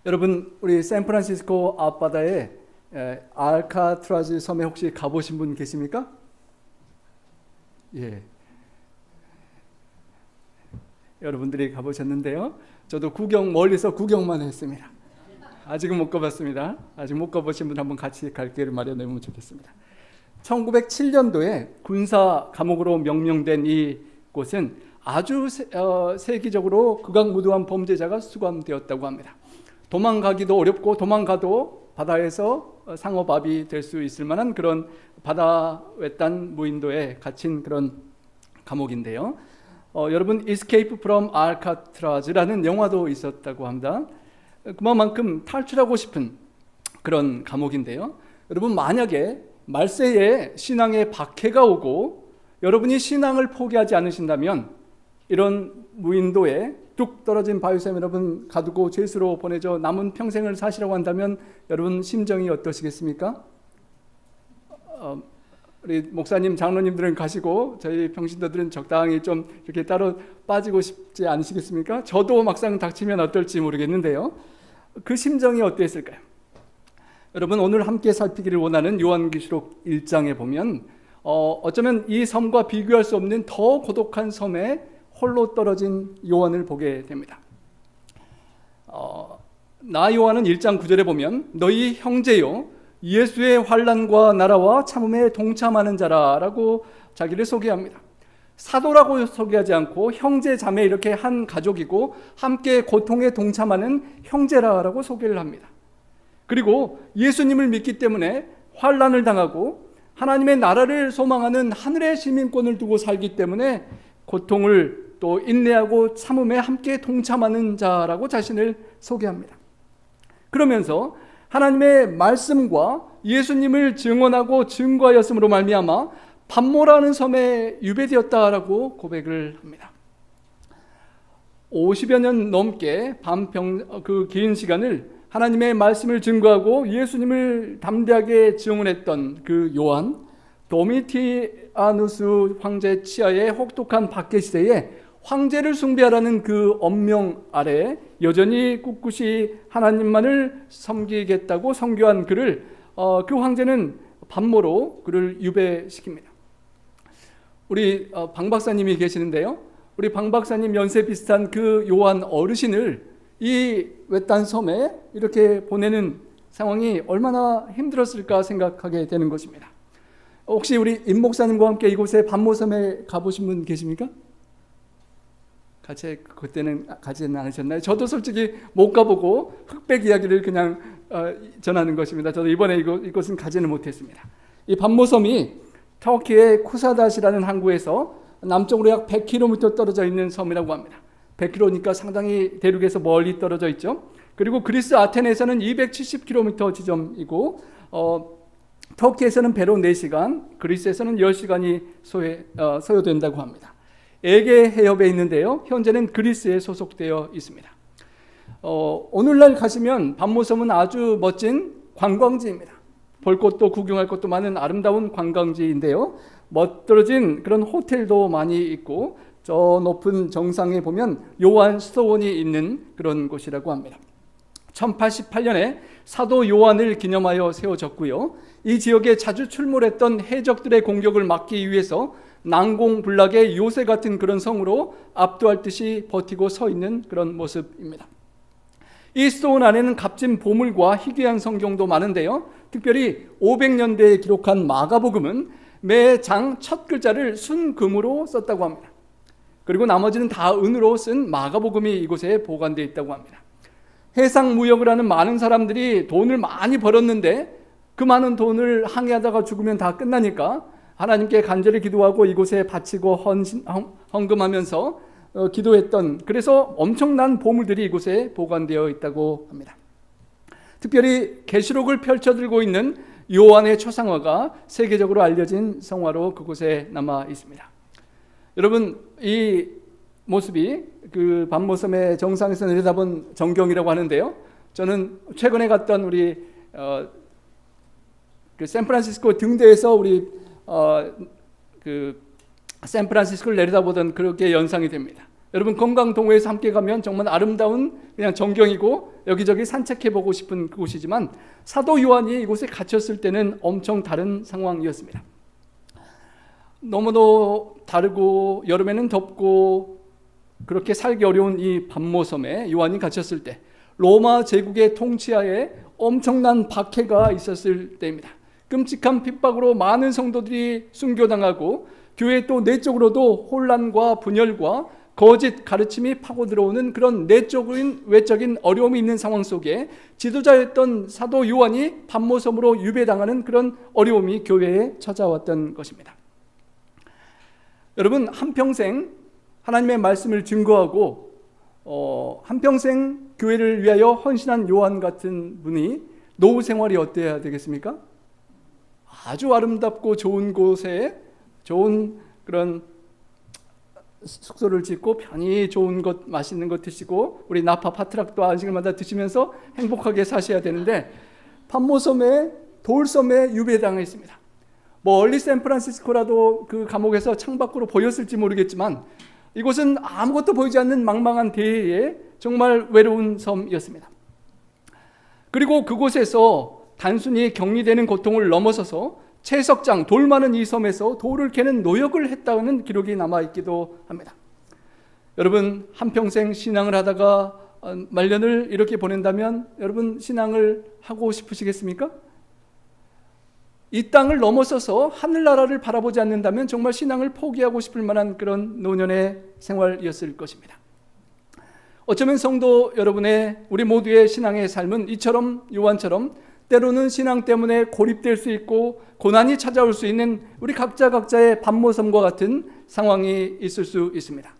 여러분, 우리 샌프란시스코 앞바다에 알카트라즈 섬에 혹시 가보신 분 계십니까? 예, 여러분들이 가보셨는데요. 저도 멀리서 구경만 했습니다. 아직은 못 가봤습니다. 아직 못 가보신 분 한번 같이 갈 기회를 마련해 보면 좋겠습니다. 1907년도에 군사 감옥으로 명명된 이 곳은 아주 세기적으로 극악무도한 범죄자가 수감되었다고 합니다. 도망가기도 어렵고 도망가도 바다에서 상어밥이 될 수 있을 만한 그런 바다 외딴 무인도에 갇힌 그런 감옥인데요. 여러분, Escape from Alcatraz라는 영화도 있었다고 합니다. 그만큼 탈출하고 싶은 그런 감옥인데요. 여러분, 만약에 말세에 신앙에 박해가 오고 여러분이 신앙을 포기하지 않으신다면 이런 무인도에 뚝 떨어진 바위섬 여러분 가두고 죄수로 보내져 남은 평생을 사시라고 한다면 여러분 심정이 어떠시겠습니까? 우리 목사님, 장로님들은 가시고 저희 평신도들은 적당히 좀 이렇게 따로 빠지고 싶지 않으시겠습니까? 저도 막상 닥치면 어떨지 모르겠는데요. 그 심정이 어땠을까요? 여러분, 오늘 함께 살피기를 원하는 요한계시록 1장에 보면 어쩌면 이 섬과 비교할 수 없는 더 고독한 섬에 홀로 떨어진 요한을 보게 됩니다. 나 요한은 1장 9절에 보면 너희 형제요 예수의 환난과 나라와 참음에 동참하는 자라라고 자기를 소개합니다. 사도라고 소개하지 않고 형제 자매 이렇게 한 가족이고 함께 고통에 동참하는 형제라고 소개를 합니다. 그리고 예수님을 믿기 때문에 환난을 당하고 하나님의 나라를 소망하는 하늘의 시민권을 두고 살기 때문에 고통을 또 인내하고 참음에 함께 동참하는 자라고 자신을 소개합니다. 그러면서 하나님의 말씀과 예수님을 증언하고 증거하였음으로 말미암아 pat모라는 섬에 유배되었다라고 고백을 합니다. 50여 년 넘게 그 긴 시간을 하나님의 말씀을 증거하고 예수님을 담대하게 증언했던 그 요한, 도미티아누스 황제 치하의 혹독한 박해 시대에 황제를 숭배하라는 그 엄명 아래 여전히 꿋꿋이 하나님만을 섬기겠다고 선교한 그를 그 황제는 pat모로 그를 유배시킵니다. 우리 방 박사님이 계시는데요. 우리 방 박사님 연세 비슷한 그 요한 어르신을 이 외딴 섬에 이렇게 보내는 상황이 얼마나 힘들었을까 생각하게 되는 것입니다. 혹시 우리 임 목사님과 함께 이곳에 pat모섬에 가보신 분 계십니까? 그때는 가지는 않으셨나요? 저도 솔직히 못 가보고 흑백 이야기를 그냥 전하는 것입니다. 저도 이번에 이곳은 가지는 못했습니다. 이 pat모섬이 터키의 쿠사닷이라는 항구에서 남쪽으로 약 100km 떨어져 있는 섬이라고 합니다. 100km니까 상당히 대륙에서 멀리 떨어져 있죠. 그리고 그리스 아테네에서는 270km 지점이고 터키에서는 배로 4시간, 그리스에서는 10시간이 소요된다고 합니다. 에게 해협에 있는데요. 현재는 그리스에 소속되어 있습니다. 오늘날 가시면 pat모섬은 아주 멋진 관광지입니다. 볼 것도 구경할 것도 많은 아름다운 관광지인데요. 멋들어진 그런 호텔도 많이 있고 저 높은 정상에 보면 요한 수도원이 있는 그런 곳이라고 합니다. 1088년에 사도 요한을 기념하여 세워졌고요. 이 지역에 자주 출몰했던 해적들의 공격을 막기 위해서 난공불락의 요새 같은 그런 성으로 압도할 듯이 버티고 서 있는 그런 모습입니다. 이 수도원 안에는 값진 보물과 희귀한 성경도 많은데요. 특별히 500년대에 기록한 마가복음은 매 장 첫 글자를 순금으로 썼다고 합니다. 그리고 나머지는 다 은으로 쓴 마가복음이 이곳에 보관되어 있다고 합니다. 해상무역을 하는 많은 사람들이 돈을 많이 벌었는데 그 많은 돈을 항해하다가 죽으면 다 끝나니까 하나님께 간절히 기도하고 이곳에 바치고 헌금하면서 기도했던, 그래서 엄청난 보물들이 이곳에 보관되어 있다고 합니다. 특별히 계시록을 펼쳐들고 있는 요한의 초상화가 세계적으로 알려진 성화로 그곳에 남아 있습니다. 여러분, 이 모습이 그 pat모섬의 정상에서 내려다본 전경이라고 하는데요. 저는 최근에 갔던 우리 그 샌프란시스코 등대에서 우리 그 샌프란시스코를 내려다보던 그렇게 연상이 됩니다. 여러분 건강동호회에서 함께 가면 정말 아름다운 그냥 전경이고 여기저기 산책해보고 싶은 그곳이지만 사도 요한이 이곳에 갇혔을 때는 엄청 다른 상황이었습니다. 너무도 다르고 여름에는 덥고 그렇게 살기 어려운 이 밤모섬에 요한이 갇혔을 때 로마 제국의 통치하에 엄청난 박해가 있었을 때입니다. 끔찍한 핍박으로 많은 성도들이 순교당하고 교회 또 내적으로도 혼란과 분열과 거짓 가르침이 파고 들어오는 그런 내적인 외적인 어려움이 있는 상황 속에 지도자였던 사도 요한이 밤모섬으로 유배당하는 그런 어려움이 교회에 찾아왔던 것입니다. 여러분 한평생 하나님의 말씀을 증거하고 한평생 교회를 위하여 헌신한 요한 같은 분이 노후 생활이 어때야 되겠습니까? 아주 아름답고 좋은 곳에 좋은 그런 숙소를 짓고 편히 좋은 것 맛있는 것 드시고 우리 나파 파트락도 안식일마다 드시면서 행복하게 사셔야 되는데 밤모섬에 돌섬에 유배당했습니다. 멀리 샌프란시스코라도 그 감옥에서 창밖으로 보였을지 모르겠지만 이곳은 아무것도 보이지 않는 망망한 대해에 정말 외로운 섬이었습니다. 그리고 그곳에서 단순히 격리되는 고통을 넘어서서 채석장, 돌 많은 이 섬에서 돌을 캐는 노역을 했다는 기록이 남아있기도 합니다. 여러분 한평생 신앙을 하다가 말년을 이렇게 보낸다면 여러분 신앙을 하고 싶으시겠습니까? 이 땅을 넘어서서 하늘나라를 바라보지 않는다면 정말 신앙을 포기하고 싶을 만한 그런 노년의 생활이었을 것입니다. 어쩌면 성도 여러분의 우리 모두의 신앙의 삶은 이처럼 요한처럼 때로는 신앙 때문에 고립될 수 있고 고난이 찾아올 수 있는 우리 각자의 밤모섬과 같은 상황이 있을 수 있습니다.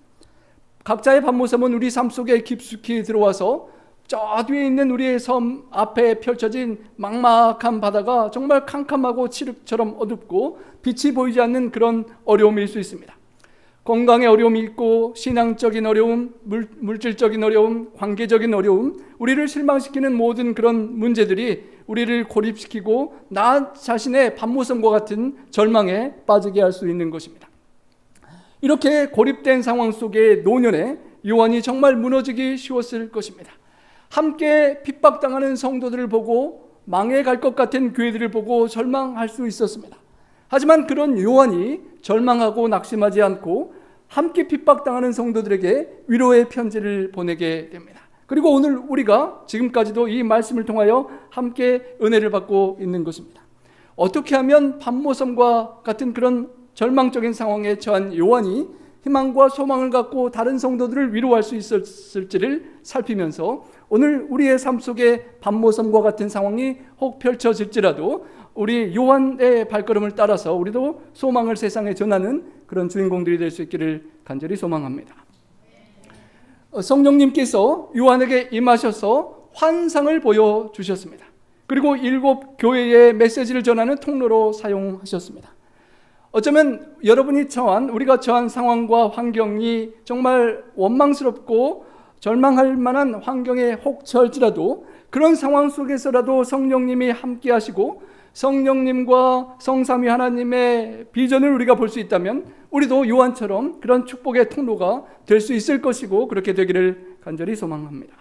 각자의 밤모섬은 우리 삶 속에 깊숙이 들어와서 저 뒤에 있는 우리의 섬 앞에 펼쳐진 막막한 바다가 정말 캄캄하고 칠흑처럼 어둡고 빛이 보이지 않는 그런 어려움일 수 있습니다. 건강의 어려움이 있고 신앙적인 어려움, 물질적인 어려움, 관계적인 어려움, 우리를 실망시키는 모든 그런 문제들이 우리를 고립시키고 나 자신의 밤모섬과 같은 절망에 빠지게 할 수 있는 것입니다. 이렇게 고립된 상황 속의 노년에 요한이 정말 무너지기 쉬웠을 것입니다. 함께 핍박당하는 성도들을 보고 망해갈 것 같은 교회들을 보고 절망할 수 있었습니다. 하지만 그런 요한이 절망하고 낙심하지 않고 함께 핍박당하는 성도들에게 위로의 편지를 보내게 됩니다. 그리고 오늘 우리가 지금까지도 이 말씀을 통하여 함께 은혜를 받고 있는 것입니다. 어떻게 하면 밤모섬과 같은 그런 절망적인 상황에 처한 요한이 희망과 소망을 갖고 다른 성도들을 위로할 수 있었을지를 살피면서 오늘 우리의 삶 속에 밤모섬과 같은 상황이 혹 펼쳐질지라도 우리 요한의 발걸음을 따라서 우리도 소망을 세상에 전하는 그런 주인공들이 될 수 있기를 간절히 소망합니다. 성령님께서 요한에게 임하셔서 환상을 보여주셨습니다. 그리고 7 교회의 메시지를 전하는 통로로 사용하셨습니다. 어쩌면 여러분이 처한 우리가 처한 상황과 환경이 정말 원망스럽고 절망할 만한 환경에 혹 처할지라도 그런 상황 속에서라도 성령님이 함께 하시고 성령님과 성삼위 하나님의 비전을 우리가 볼 수 있다면 우리도 요한처럼 그런 축복의 통로가 될 수 있을 것이고 그렇게 되기를 간절히 소망합니다.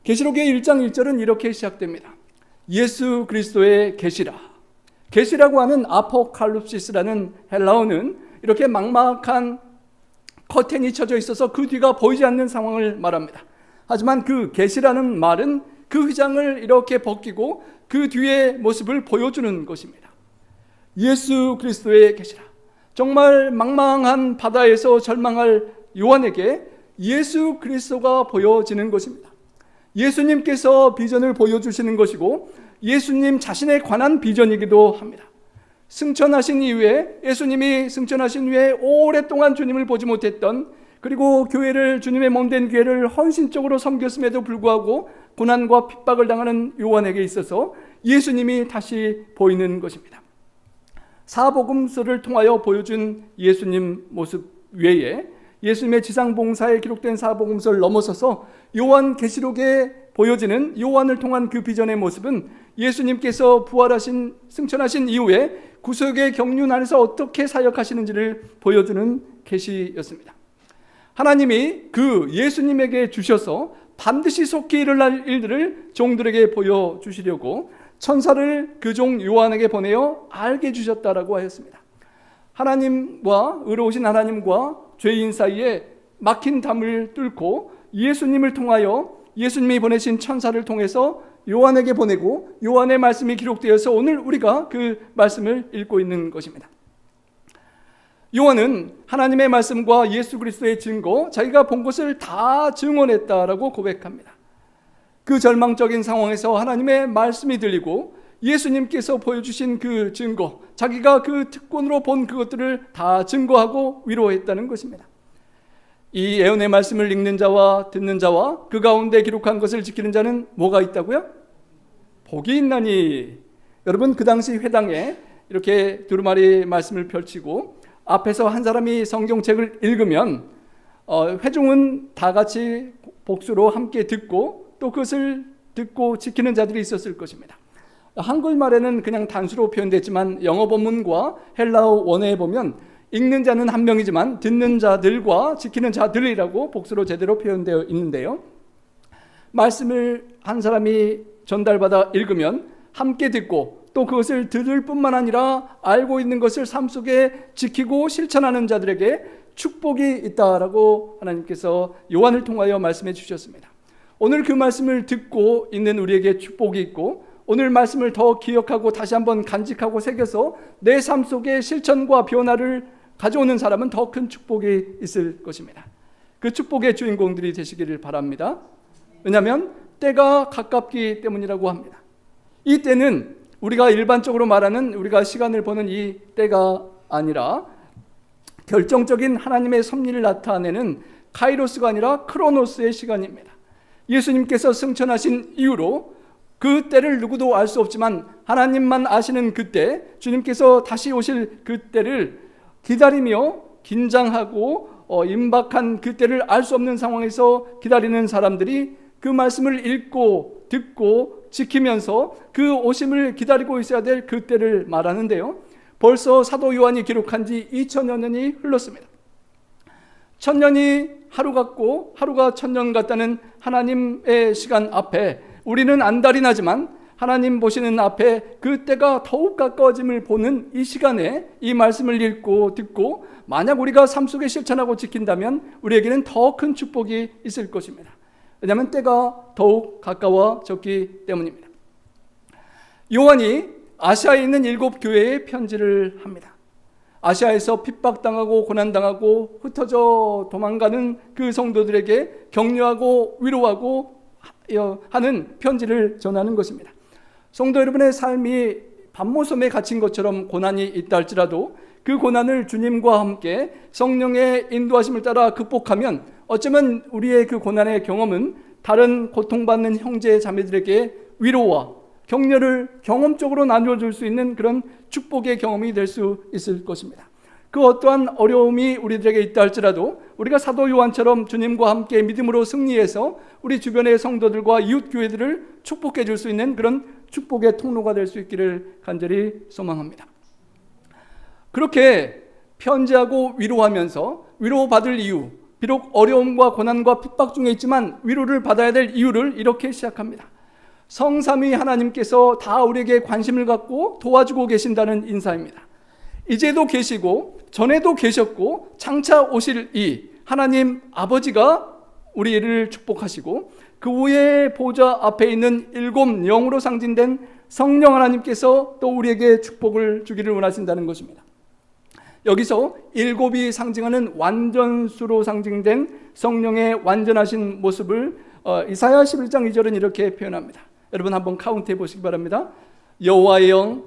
계시록의 1장 1절은 이렇게 시작됩니다. 예수 그리스도의 계시라. 계시라고 하는 아포칼립시스라는 헬라어는 이렇게 막막한 커튼이 쳐져 있어서 그 뒤가 보이지 않는 상황을 말합니다. 하지만 그 계시라는 말은 그 휘장을 이렇게 벗기고 그 뒤의 모습을 보여주는 것입니다. 예수 그리스도의 계시라. 정말 망망한 바다에서 절망할 요한에게 예수 그리스도가 보여지는 것입니다. 예수님께서 비전을 보여주시는 것이고 예수님 자신에 관한 비전이기도 합니다. 승천하신 이후에 예수님이 승천하신 후에 오랫동안 주님을 보지 못했던 그리고 교회를 주님의 몸된 교회를 헌신적으로 섬겼음에도 불구하고 고난과 핍박을 당하는 요한에게 있어서 예수님이 다시 보이는 것입니다. 사복음서를 통하여 보여준 예수님 모습 외에 예수님의 지상봉사에 기록된 사복음서를 넘어서서 요한 계시록에 보여지는 요한을 통한 그 비전의 모습은 예수님께서 부활하신 승천하신 이후에 구속의 경륜 안에서 어떻게 사역하시는지를 보여주는 계시였습니다. 하나님이 그 예수님에게 주셔서 반드시 속히 일어날 일들을 종들에게 보여주시려고 천사를 그 종 요한에게 보내어 알게 주셨다라고 하였습니다. 하나님과 의로우신 하나님과 죄인 사이에 막힌 담을 뚫고 예수님을 통하여 예수님이 보내신 천사를 통해서 요한에게 보내고 요한의 말씀이 기록되어서 오늘 우리가 그 말씀을 읽고 있는 것입니다. 요한은 하나님의 말씀과 예수 그리스도의 증거, 자기가 본 것을 다 증언했다라고 고백합니다. 그 절망적인 상황에서 하나님의 말씀이 들리고 예수님께서 보여주신 그 증거, 자기가 그 특권으로 본 그것들을 다 증거하고 위로했다는 것입니다. 이 예언의 말씀을 읽는 자와 듣는 자와 그 가운데 기록한 것을 지키는 자는 뭐가 있다고요? 복이 있나니. 여러분, 그 당시 회당에 이렇게 두루마리 말씀을 펼치고 앞에서 한 사람이 성경책을 읽으면 회중은 다 같이 복수로 함께 듣고 또 그것을 듣고 지키는 자들이 있었을 것입니다. 한글말에는 그냥 단수로 표현됐지만 영어 본문과 헬라어 원어에 보면 읽는 자는 한 명이지만 듣는 자들과 지키는 자들이라고 복수로 제대로 표현되어 있는데요. 말씀을 한 사람이 전달받아 읽으면 함께 듣고 또 그것을 들을 뿐만 아니라 알고 있는 것을 삶 속에 지키고 실천하는 자들에게 축복이 있다라고 하나님께서 요한을 통하여 말씀해 주셨습니다. 오늘 그 말씀을 듣고 있는 우리에게 축복이 있고 오늘 말씀을 더 기억하고 다시 한번 간직하고 새겨서 내 삶 속에 실천과 변화를 가져오는 사람은 더 큰 축복이 있을 것입니다. 그 축복의 주인공들이 되시기를 바랍니다. 왜냐하면 때가 가깝기 때문이라고 합니다. 이 때는 우리가 일반적으로 말하는 우리가 시간을 보는 이 때가 아니라 결정적인 하나님의 섭리를 나타내는 카이로스가 아니라 크로노스의 시간입니다. 예수님께서 승천하신 이후로 그 때를 누구도 알 수 없지만 하나님만 아시는 그때, 주님께서 다시 오실 그때를 기다리며 긴장하고 임박한 그때를 알 수 없는 상황에서 기다리는 사람들이 그 말씀을 읽고 듣고 지키면서 그 오심을 기다리고 있어야 될 그때를 말하는데요. 벌써 사도 요한이 기록한 지 2000여 년이 흘렀습니다. 1000년이 하루 같고 하루가 1000년 같다는 하나님의 시간 앞에 우리는 안달이 나지만 하나님 보시는 앞에 그 때가 더욱 가까워짐을 보는 이 시간에 이 말씀을 읽고 듣고 만약 우리가 삶 속에 실천하고 지킨다면 우리에게는 더 큰 축복이 있을 것입니다. 왜냐하면 때가 더욱 가까워졌기 때문입니다. 요한이 아시아에 있는 7교회에 편지를 합니다. 아시아에서 핍박당하고 고난당하고 흩어져 도망가는 그 성도들에게 격려하고 위로하고 하는 편지를 전하는 것입니다. 성도 여러분의 삶이 밤모섬에 갇힌 것처럼 고난이 있다 할지라도 그 고난을 주님과 함께 성령의 인도하심을 따라 극복하면 어쩌면 우리의 그 고난의 경험은 다른 고통받는 형제 자매들에게 위로와 격려를 경험적으로 나눠줄 수 있는 그런 축복의 경험이 될 수 있을 것입니다. 그 어떠한 어려움이 우리들에게 있다 할지라도 우리가 사도 요한처럼 주님과 함께 믿음으로 승리해서 우리 주변의 성도들과 이웃 교회들을 축복해 줄 수 있는 그런 축복의 통로가 될 수 있기를 간절히 소망합니다. 그렇게 편지하고 위로하면서 위로받을 이유, 비록 어려움과 고난과 핍박 중에 있지만 위로를 받아야 될 이유를 이렇게 시작합니다. 성삼위 하나님께서 다 우리에게 관심을 갖고 도와주고 계신다는 인사입니다. 이제도 계시고 전에도 계셨고 장차 오실 이 하나님 아버지가 우리를 축복하시고 그 위에 보좌 앞에 있는 7 영으로 상징된 성령 하나님께서 또 우리에게 축복을 주기를 원하신다는 것입니다. 여기서 7이 상징하는 완전수로 상징된 성령의 완전하신 모습을 이사야 11장 2절은 이렇게 표현합니다. 여러분 한번 카운트해 보시기 바랍니다. 여호와의 영,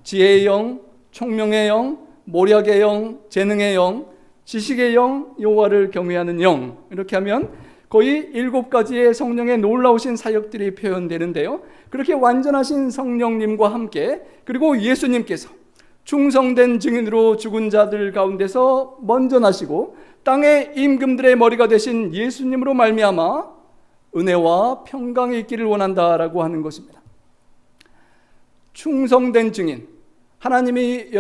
지혜의 영, 총명의 영, 모략의 영, 재능의 영, 지식의 영, 여호와를 경외하는 영. 이렇게 하면 거의 7가지의 성령의 놀라우신 사역들이 표현되는데요. 그렇게 완전하신 성령님과 함께 그리고 예수님께서 충성된 증인으로 죽은 자들 가운데서 먼저 나시고 땅의 임금들의 머리가 되신 예수님으로 말미암아 은혜와 평강이 있기를 원한다라고 하는 것입니다. 충성된 증인, 하나님이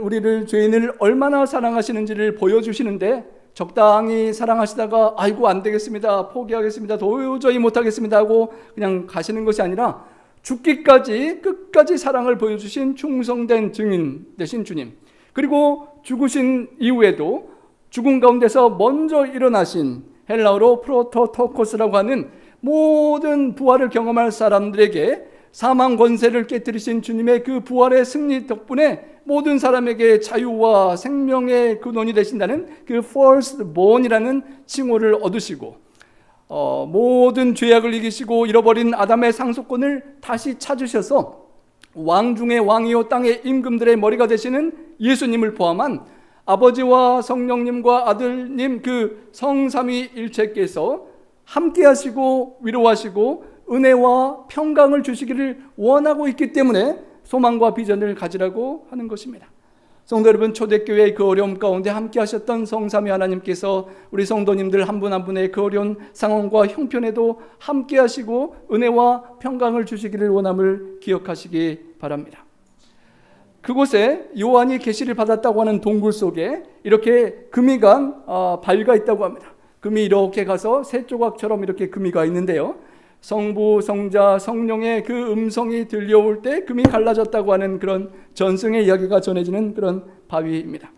우리를 죄인을 얼마나 사랑하시는지를 보여주시는데 적당히 사랑하시다가 아이고 안 되겠습니다, 포기하겠습니다, 도저히 못하겠습니다 하고 그냥 가시는 것이 아니라 죽기까지 끝까지 사랑을 보여주신 충성된 증인 되신 주님, 그리고 죽으신 이후에도 죽음 가운데서 먼저 일어나신 헬라어로 프로토토코스라고 하는 모든 부활을 경험할 사람들에게 사망 권세를 깨뜨리신 주님의 그 부활의 승리 덕분에 모든 사람에게 자유와 생명의 근원이 되신다는 그 firstborn이라는 칭호를 얻으시고 모든 죄악을 이기시고 잃어버린 아담의 상속권을 다시 찾으셔서 왕 중의 왕이요 땅의 임금들의 머리가 되시는 예수님을 포함한 아버지와 성령님과 아들님 그 성삼위일체께서 함께 하시고 위로하시고 은혜와 평강을 주시기를 원하고 있기 때문에 소망과 비전을 가지라고 하는 것입니다. 성도 여러분, 초대교회의 그 어려움 가운데 함께 하셨던 성삼위 하나님께서 우리 성도님들 한 분 한 분의 그 어려운 상황과 형편에도 함께 하시고 은혜와 평강을 주시기를 원함을 기억하시기 바랍니다. 그곳에 요한이 계시를 받았다고 하는 동굴 속에 이렇게 금이간 바위가 있다고 합니다. 금이 이렇게 가서 새 조각처럼 이렇게 금이 가 있는데요, 성부, 성자, 성령의 그 음성이 들려올 때 금이 갈라졌다고 하는 그런 전승의 이야기가 전해지는 그런 바위입니다.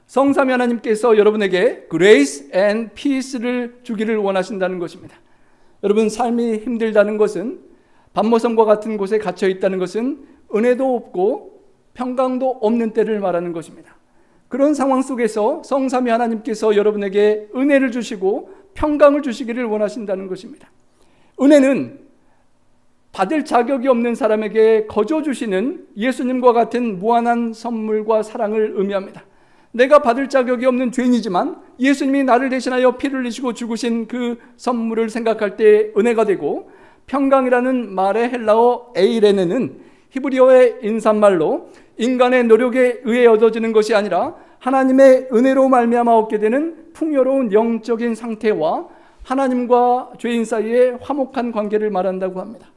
성삼위 하나님께서 여러분에게 grace and peace를 주기를 원하신다는 것입니다. 여러분, 삶이 힘들다는 것은, 반모섬과 같은 곳에 갇혀 있다는 것은 은혜도 없고 평강도 없는 때를 말하는 것입니다. 그런 상황 속에서 성삼위 하나님께서 여러분에게 은혜를 주시고 평강을 주시기를 원하신다는 것입니다. 은혜는 받을 자격이 없는 사람에게 거저 주시는 예수님과 같은 무한한 선물과 사랑을 의미합니다. 내가 받을 자격이 없는 죄인이지만 예수님이 나를 대신하여 피를 흘리시고 죽으신 그 선물을 생각할 때 은혜가 되고, 평강이라는 말의 헬라어 에이레네는 히브리어의 인사말로 인간의 노력에 의해 얻어지는 것이 아니라 하나님의 은혜로 말미암아 얻게 되는 풍요로운 영적인 상태와 하나님과 죄인 사이의 화목한 관계를 말한다고 합니다.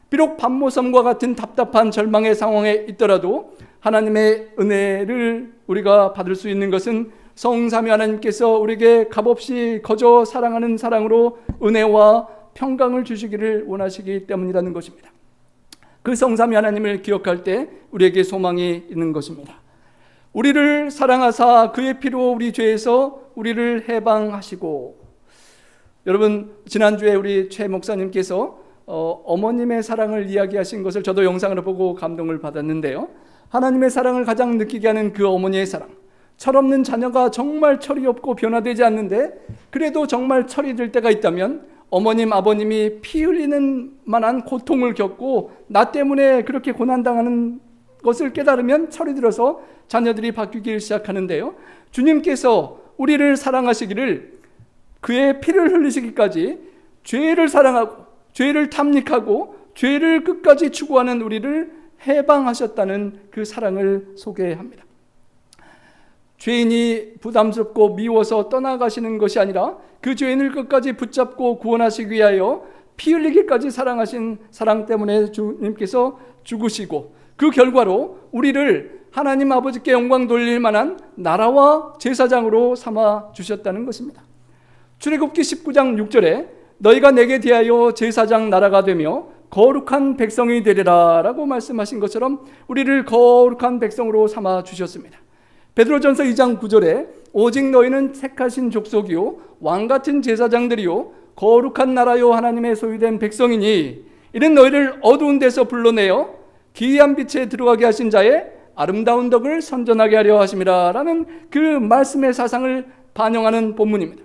비록 반모섬과 같은 답답한 절망의 상황에 있더라도 하나님의 은혜를 우리가 받을 수 있는 것은 성삼위 하나님께서 우리에게 값없이 거저 사랑하는 사랑으로 은혜와 평강을 주시기를 원하시기 때문이라는 것입니다. 그 성삼위 하나님을 기억할 때 우리에게 소망이 있는 것입니다. 우리를 사랑하사 그의 피로 우리 죄에서 우리를 해방하시고, 여러분, 지난주에 우리 최 목사님께서 어머님의 사랑을 이야기하신 것을 저도 영상으로 보고 감동을 받았는데요, 하나님의 사랑을 가장 느끼게 하는 그 어머니의 사랑, 철없는 자녀가 정말 철이 없고 변화되지 않는데 그래도 정말 철이 들 때가 있다면 어머님, 아버님이 피 흘리는 만한 고통을 겪고 나 때문에 그렇게 고난당하는 것을 깨달으면 철이 들어서 자녀들이 바뀌기 시작하는데요, 주님께서 우리를 사랑하시기를 그의 피를 흘리시기까지 죄를 사랑하고 죄를 탐닉하고 죄를 끝까지 추구하는 우리를 해방하셨다는 그 사랑을 소개합니다. 죄인이 부담스럽고 미워서 떠나가시는 것이 아니라 그 죄인을 끝까지 붙잡고 구원하시기 위하여 피 흘리기까지 사랑하신 사랑 때문에 주님께서 죽으시고, 그 결과로 우리를 하나님 아버지께 영광 돌릴 만한 나라와 제사장으로 삼아 주셨다는 것입니다. 출애굽기 19장 6절에 너희가 내게 대하여 제사장 나라가 되며 거룩한 백성이 되리라 라고 말씀하신 것처럼 우리를 거룩한 백성으로 삼아 주셨습니다. 베드로전서 2장 9절에 오직 너희는 택하신 족속이요 왕같은 제사장들이요 거룩한 나라요 하나님의 소유된 백성이니 이는 너희를 어두운 데서 불러내어 기이한 빛에 들어가게 하신 자의 아름다운 덕을 선전하게 하려 하심이라 라는 그 말씀의 사상을 반영하는 본문입니다.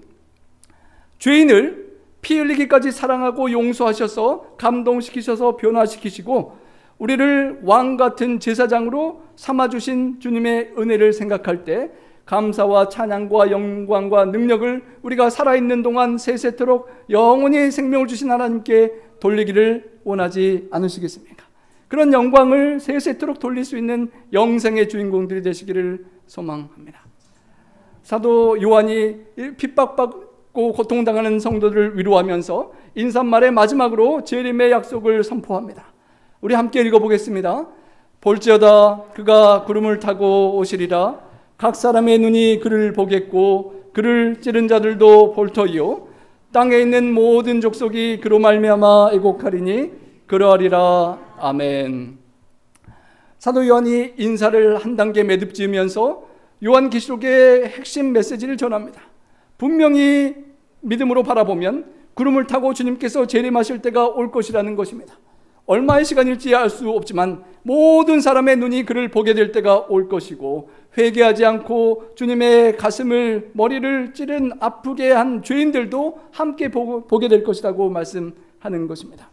죄인을 피 흘리기까지 사랑하고 용서하셔서 감동시키셔서 변화시키시고 우리를 왕같은 제사장으로 삼아주신 주님의 은혜를 생각할 때 감사와 찬양과 영광과 능력을 우리가 살아있는 동안 세세토록 영원히 생명을 주신 하나님께 돌리기를 원하지 않으시겠습니까? 그런 영광을 세세토록 돌릴 수 있는 영생의 주인공들이 되시기를 소망합니다. 사도 요한이 핍박받고 고통당하는 성도들을 위로하면서 인사말의 마지막으로 재림의 약속을 선포합니다. 우리 함께 읽어보겠습니다. 볼지어다 그가 구름을 타고 오시리라. 각 사람의 눈이 그를 보겠고 그를 찌른 자들도 볼터이요 땅에 있는 모든 족속이 그로 말미암아 애곡하리니 그러하리라. 아멘. 사도 요한이 인사를 한 단계 매듭 지으면서 요한계시록의 핵심 메시지를 전합니다. 분명히 믿음으로 바라보면 구름을 타고 주님께서 재림하실 때가 올 것이라는 것입니다. 얼마의 시간일지 알 수 없지만 모든 사람의 눈이 그를 보게 될 때가 올 것이고, 회개하지 않고 주님의 가슴을, 머리를 찌른 아프게 한 죄인들도 함께 보게 될 것이라고 말씀하는 것입니다.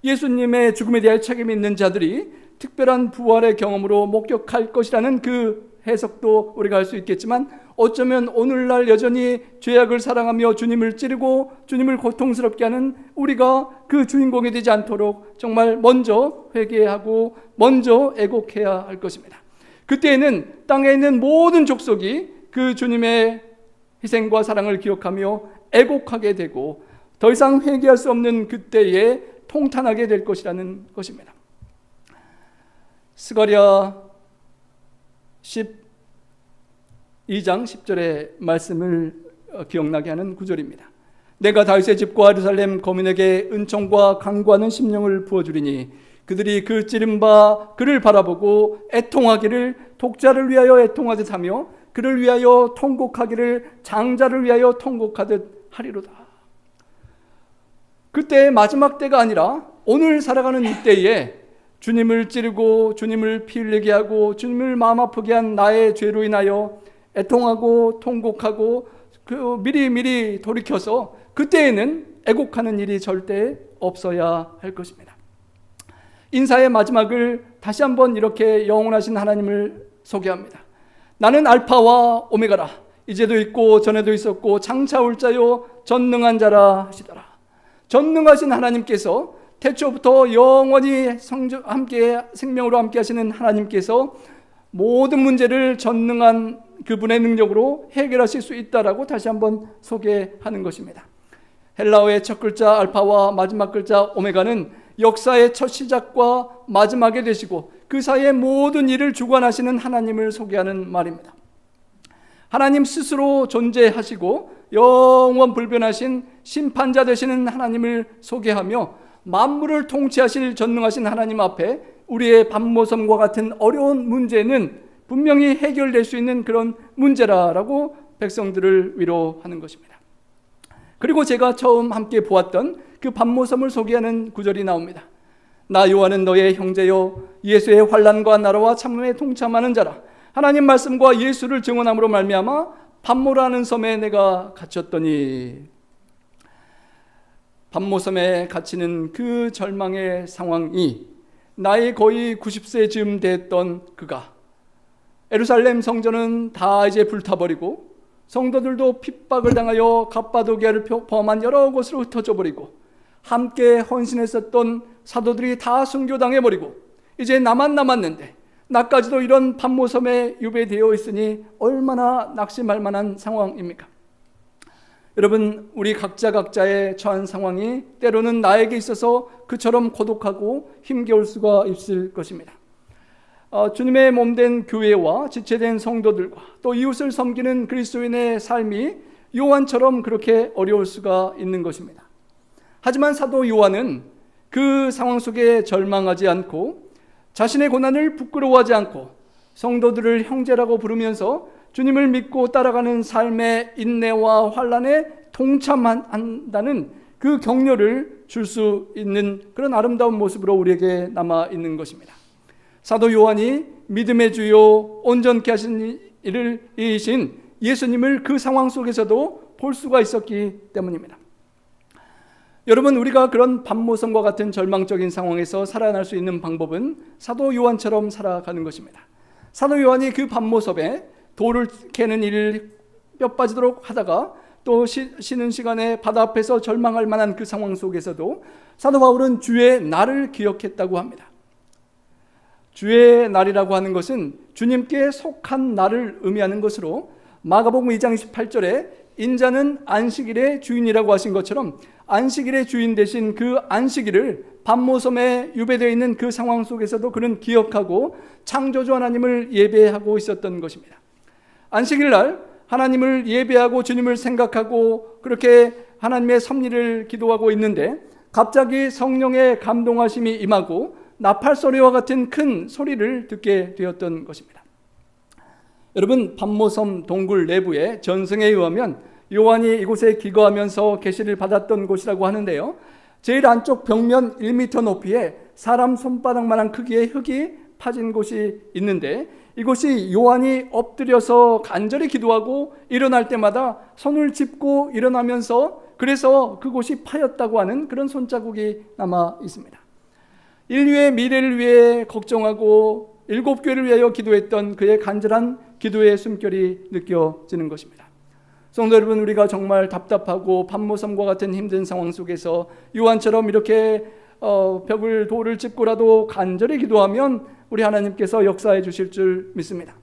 예수님의 죽음에 대해 책임이 있는 자들이 특별한 부활의 경험으로 목격할 것이라는 그 해석도 우리가 할 수 있겠지만, 어쩌면 오늘날 여전히 죄악을 사랑하며 주님을 찌르고 주님을 고통스럽게 하는 우리가 그 주인공이 되지 않도록 정말 먼저 회개하고 먼저 애곡해야 할 것입니다. 그때에는 땅에 있는 모든 족속이 그 주님의 희생과 사랑을 기억하며 애곡하게 되고, 더 이상 회개할 수 없는 그때에 통탄하게 될 것이라는 것입니다. 스가랴 12장 10절의 말씀을 기억나게 하는 구절입니다. 내가 다윗의 집과 예루살렘 거민에게 은총과 강구하는 심령을 부어주리니 그들이 그 찌른 바 그를 바라보고 애통하기를 독자를 위하여 애통하듯 하며 그를 위하여 통곡하기를 장자를 위하여 통곡하듯 하리로다. 그때의 마지막 때가 아니라 오늘 살아가는 이때에 주님을 찌르고 주님을 피 흘리게 하고 주님을 마음 아프게 한 나의 죄로 인하여 애통하고 통곡하고 미리 돌이켜서 그때에는 애곡하는 일이 절대 없어야 할 것입니다. 인사의 마지막을 다시 한번 이렇게 영원하신 하나님을 소개합니다. 나는 알파와 오메가라. 이제도 있고 전에도 있었고 장차 올 자요 전능한 자라 하시더라. 전능하신 하나님께서 태초부터 영원히 함께 생명으로 함께 하시는 하나님께서 모든 문제를 전능한 그분의 능력으로 해결하실 수 있다라고 다시 한번 소개하는 것입니다. 헬라어의 첫 글자 알파와 마지막 글자 오메가는 역사의 첫 시작과 마지막이 되시고 그 사이의 모든 일을 주관하시는 하나님을 소개하는 말입니다. 하나님 스스로 존재하시고 영원 불변하신 심판자 되시는 하나님을 소개하며 만물을 통치하실 전능하신 하나님 앞에 우리의 밤모섬과 같은 어려운 문제는 분명히 해결될 수 있는 그런 문제라고 백성들을 위로하는 것입니다. 그리고 제가 처음 함께 보았던 그 밤모섬을 소개하는 구절이 나옵니다. 나 요한은 너의 형제요 예수의 환난과 나라와 참음에 동참하는 자라. 하나님 말씀과 예수를 증언함으로 말미암아 밤모라는 섬에 내가 갇혔더니, 밤모섬에 갇히는 그 절망의 상황이 나이 거의 90세 즈음 됐던 그가 예루살렘 성전은 다 이제 불타버리고 성도들도 핍박을 당하여 갑바도기아를 포함한 여러 곳으로 흩어져 버리고 함께 헌신했었던 사도들이 다 순교당해버리고 이제 나만 남았는데 나까지도 이런 밤모섬에 유배되어 있으니 얼마나 낙심할 만한 상황입니까? 여러분, 우리 각자의 처한 상황이 때로는 나에게 있어서 그처럼 고독하고 힘겨울 수가 있을 것입니다. 주님의 몸된 교회와 지체된 성도들과 또 이웃을 섬기는 그리스도인의 삶이 요한처럼 그렇게 어려울 수가 있는 것입니다. 하지만 사도 요한은 그 상황 속에 절망하지 않고 자신의 고난을 부끄러워하지 않고 성도들을 형제라고 부르면서 주님을 믿고 따라가는 삶의 인내와 환난에 동참한다는 그 격려를 줄 수 있는 그런 아름다운 모습으로 우리에게 남아 있는 것입니다. 사도 요한이 믿음의 주요 온전케 하신 이를 이신 예수님을 그 상황 속에서도 볼 수가 있었기 때문입니다. 여러분, 우리가 그런 밤모섬과 같은 절망적인 상황에서 살아날 수 있는 방법은 사도 요한처럼 살아가는 것입니다. 사도 요한이 그 밤모섬에 돌을 캐는 일을 뼈 빠지도록 하다가 또 쉬는 시간에 바다 앞에서 절망할 만한 그 상황 속에서도 사도 바울은 주의 날을 기억했다고 합니다. 주의 날이라고 하는 것은 주님께 속한 날을 의미하는 것으로 마가복음 2장 28절에 인자는 안식일의 주인이라고 하신 것처럼 안식일의 주인 되신 그 안식일을 밤모섬에 유배되어 있는 그 상황 속에서도 그는 기억하고 창조주 하나님을 예배하고 있었던 것입니다. 안식일 날 하나님을 예배하고 주님을 생각하고 그렇게 하나님의 섭리를 기도하고 있는데 갑자기 성령의 감동하심이 임하고 나팔 소리와 같은 큰 소리를 듣게 되었던 것입니다. 여러분, 반모섬 동굴 내부의 전승에 의하면 요한이 이곳에 기거하면서 계시를 받았던 곳이라고 하는데요, 제일 안쪽 벽면 1m 높이에 사람 손바닥만한 크기의 흙이 파진 곳이 있는데 이곳이 요한이 엎드려서 간절히 기도하고 일어날 때마다 손을 짚고 일어나면서 그래서 그곳이 파였다고 하는 그런 손자국이 남아 있습니다. 인류의 미래를 위해 걱정하고 7교회를 위하여 기도했던 그의 간절한 기도의 숨결이 느껴지는 것입니다. 성도 여러분, 우리가 정말 답답하고 반모섬과 같은 힘든 상황 속에서 요한처럼 이렇게 돌을 짚고라도 간절히 기도하면 우리 하나님께서 역사해 주실 줄 믿습니다.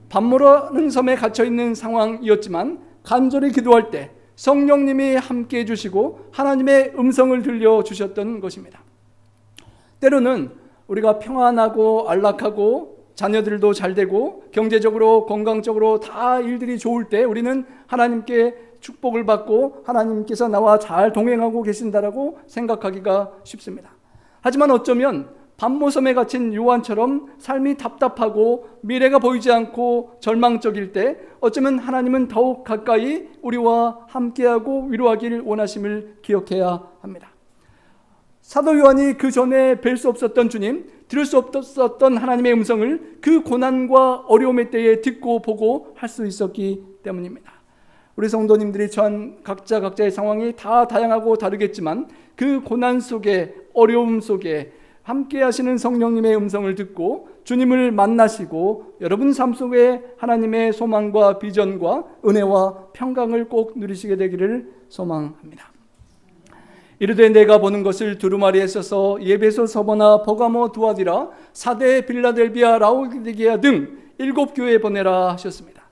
반모라는 섬에 갇혀 있는 상황이었지만 간절히 기도할 때 성령님이 함께 해주시고 하나님의 음성을 들려주셨던 것입니다. 때로는 우리가 평안하고 안락하고 자녀들도 잘 되고 경제적으로 건강적으로 다 일들이 좋을 때 우리는 하나님께 축복을 받고 하나님께서 나와 잘 동행하고 계신다라고 생각하기가 쉽습니다. 하지만 어쩌면 반모섬에 갇힌 요한처럼 삶이 답답하고 미래가 보이지 않고 절망적일 때 어쩌면 하나님은 더욱 가까이 우리와 함께하고 위로하기를 원하심을 기억해야 합니다. 사도 요한이 그 전에 뵐 수 없었던 주님, 들을 수 없었던 하나님의 음성을 그 고난과 어려움의 때에 듣고 보고 할 수 있었기 때문입니다. 우리 성도님들이 처한 각자의 상황이 다 다양하고 다르겠지만 그 고난 속에, 어려움 속에 함께 하시는 성령님의 음성을 듣고 주님을 만나시고 여러분 삶 속에 하나님의 소망과 비전과 은혜와 평강을 꼭 누리시게 되기를 소망합니다. 이르되 내가 보는 것을 두루마리에 써서 예배소, 서버나 버가모, 두아디라, 사대, 빌라델비아, 라오디게아 등 7교회에 보내라 하셨습니다.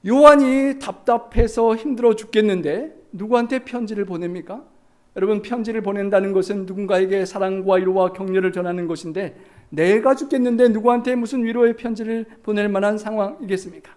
요한이 답답해서 힘들어 죽겠는데 누구한테 편지를 보냅니까? 여러분, 편지를 보낸다는 것은 누군가에게 사랑과 위로와 격려를 전하는 것인데 내가 죽겠는데 누구한테 무슨 위로의 편지를 보낼 만한 상황이겠습니까?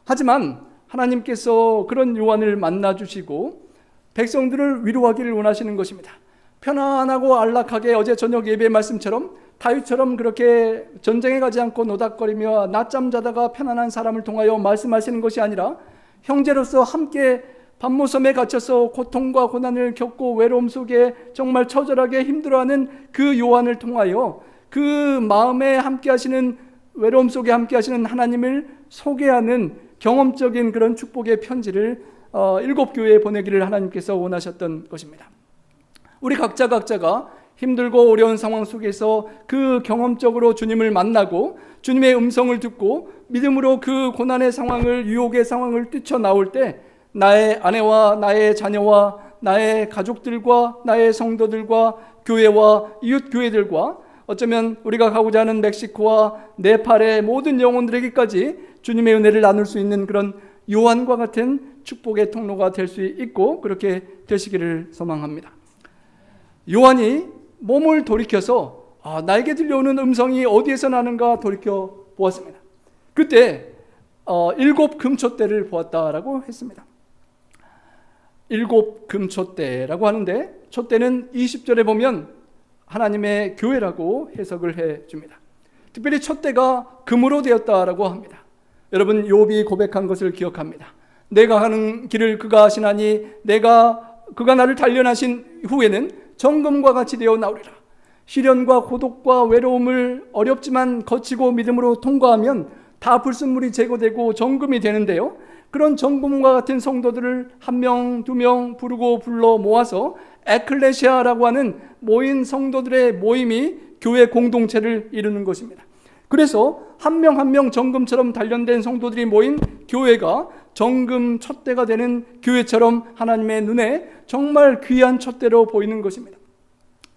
하지만 하나님께서 그런 요한을 만나주시고 백성들을 위로하기를 원하시는 것입니다. 편안하고 안락하게 어제 저녁 예배 말씀처럼 다윗처럼 그렇게 전쟁에 가지 않고 노닥거리며 낮잠 자다가 편안한 사람을 통하여 말씀하시는 것이 아니라 형제로서 함께 반모섬에 갇혀서 고통과 고난을 겪고 외로움 속에 정말 처절하게 힘들어하는 그 요한을 통하여 그 마음에 함께 하시는, 외로움 속에 함께 하시는 하나님을 소개하는 경험적인 그런 축복의 편지를 7교회에 보내기를 하나님께서 원하셨던 것입니다. 우리 각자가 힘들고 어려운 상황 속에서 그 경험적으로 주님을 만나고 주님의 음성을 듣고 믿음으로 그 고난의 상황을, 유혹의 상황을 뛰쳐나올 때 나의 아내와 나의 자녀와 나의 가족들과 나의 성도들과 교회와 이웃 교회들과 어쩌면 우리가 가고자 하는 멕시코와 네팔의 모든 영혼들에게까지 주님의 은혜를 나눌 수 있는 그런 요한과 같은 축복의 통로가 될 수 있고 그렇게 되시기를 소망합니다. 요한이 몸을 돌이켜서 나에게 들려오는 음성이 어디에서 나는가 돌이켜 보았습니다. 그때 7 금초대를 보았다라고 했습니다. 7 금초대라고 하는데 촛대는 20절에 보면 하나님의 교회라고 해석을 해줍니다. 특별히 촛대가 금으로 되었다라고 합니다. 여러분, 욥이 고백한 것을 기억합니다. 내가 가는 길을 그가 하시나니 그가 나를 단련하신 후에는 정금과 같이 되어 나오리라. 시련과 고독과 외로움을 어렵지만 거치고 믿음으로 통과하면 다 불순물이 제거되고 정금이 되는데요, 그런 정금과 같은 성도들을 1명, 2명 부르고 불러 모아서 에클레시아라고 하는 모인 성도들의 모임이 교회 공동체를 이루는 것입니다. 그래서 한 명 한 명 정금처럼 단련된 성도들이 모인 교회가 정금 촛대가 되는 교회처럼 하나님의 눈에 정말 귀한 촛대로 보이는 것입니다.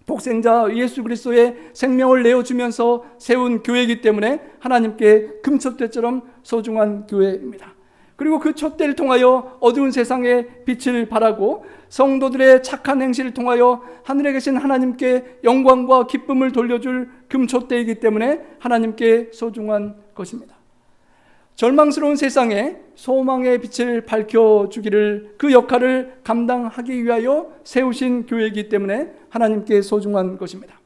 독생자 예수 그리스도의 생명을 내어주면서 세운 교회이기 때문에 하나님께 금촛대처럼 소중한 교회입니다. 그리고 그 촛대를 통하여 어두운 세상에 빛을 발하고 성도들의 착한 행실을 통하여 하늘에 계신 하나님께 영광과 기쁨을 돌려줄 금촛대이기 때문에 하나님께 소중한 것입니다. 절망스러운 세상에 소망의 빛을 밝혀주기를, 그 역할을 감당하기 위하여 세우신 교회이기 때문에 하나님께 소중한 것입니다.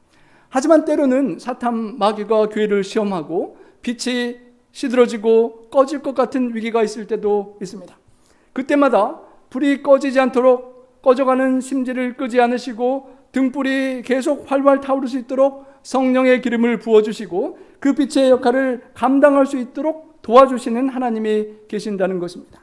하지만 때로는 사탄 마귀가 교회를 시험하고 빛이 시들어지고 꺼질 것 같은 위기가 있을 때도 있습니다. 그때마다 불이 꺼지지 않도록 꺼져가는 심지를 끄지 않으시고 등불이 계속 활활 타오를 수 있도록 성령의 기름을 부어주시고 그 빛의 역할을 감당할 수 있도록 도와주시는 하나님이 계신다는 것입니다.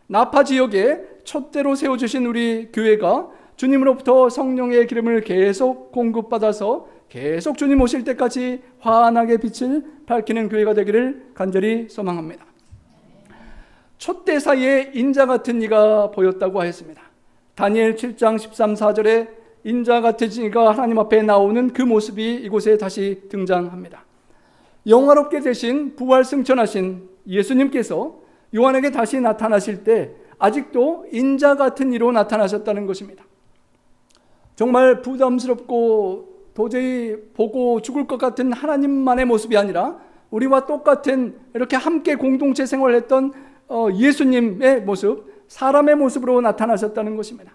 나파 지역에 촛대로 세워주신 우리 교회가 주님으로부터 성령의 기름을 계속 공급받아서 계속 주님 오실 때까지 환하게 빛을 밝히는 교회가 되기를 간절히 소망합니다. 촛대 사이에 인자 같은 이가 보였다고 하였습니다. 다니엘 7장 13, 14절에 인자 같은 이가 하나님 앞에 나오는 그 모습이 이곳에 다시 등장합니다. 영화롭게 되신 부활 승천하신 예수님께서 요한에게 다시 나타나실 때 아직도 인자 같은 이로 나타나셨다는 것입니다. 정말 부담스럽고 도저히 보고 죽을 것 같은 하나님만의 모습이 아니라 우리와 똑같은 이렇게 함께 공동체 생활을 했던 예수님의 모습, 사람의 모습으로 나타나셨다는 것입니다.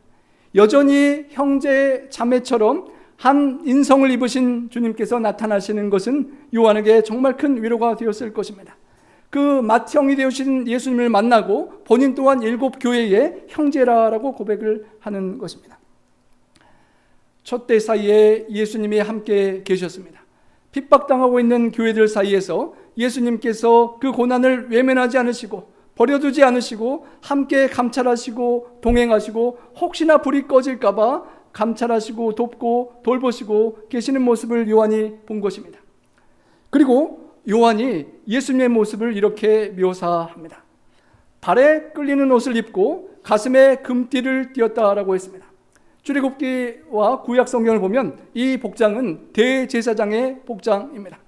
여전히 형제 자매처럼 한 인성을 입으신 주님께서 나타나시는 것은 요한에게 정말 큰 위로가 되었을 것입니다. 그 맏형이 되신 예수님을 만나고 본인 또한 7 교회의 형제라고 고백을 하는 것입니다. 촛대 사이에 예수님이 함께 계셨습니다. 핍박당하고 있는 교회들 사이에서 예수님께서 그 고난을 외면하지 않으시고 버려두지 않으시고 함께 감찰하시고 동행하시고 혹시나 불이 꺼질까 봐 감찰하시고 돕고 돌보시고 계시는 모습을 요한이 본 것입니다. 그리고 요한이 예수님의 모습을 이렇게 묘사합니다. 발에 끌리는 옷을 입고 가슴에 금띠를 띄었다라고 했습니다. 출애굽기와 구약 성경을 보면 이 복장은 대제사장의 복장입니다.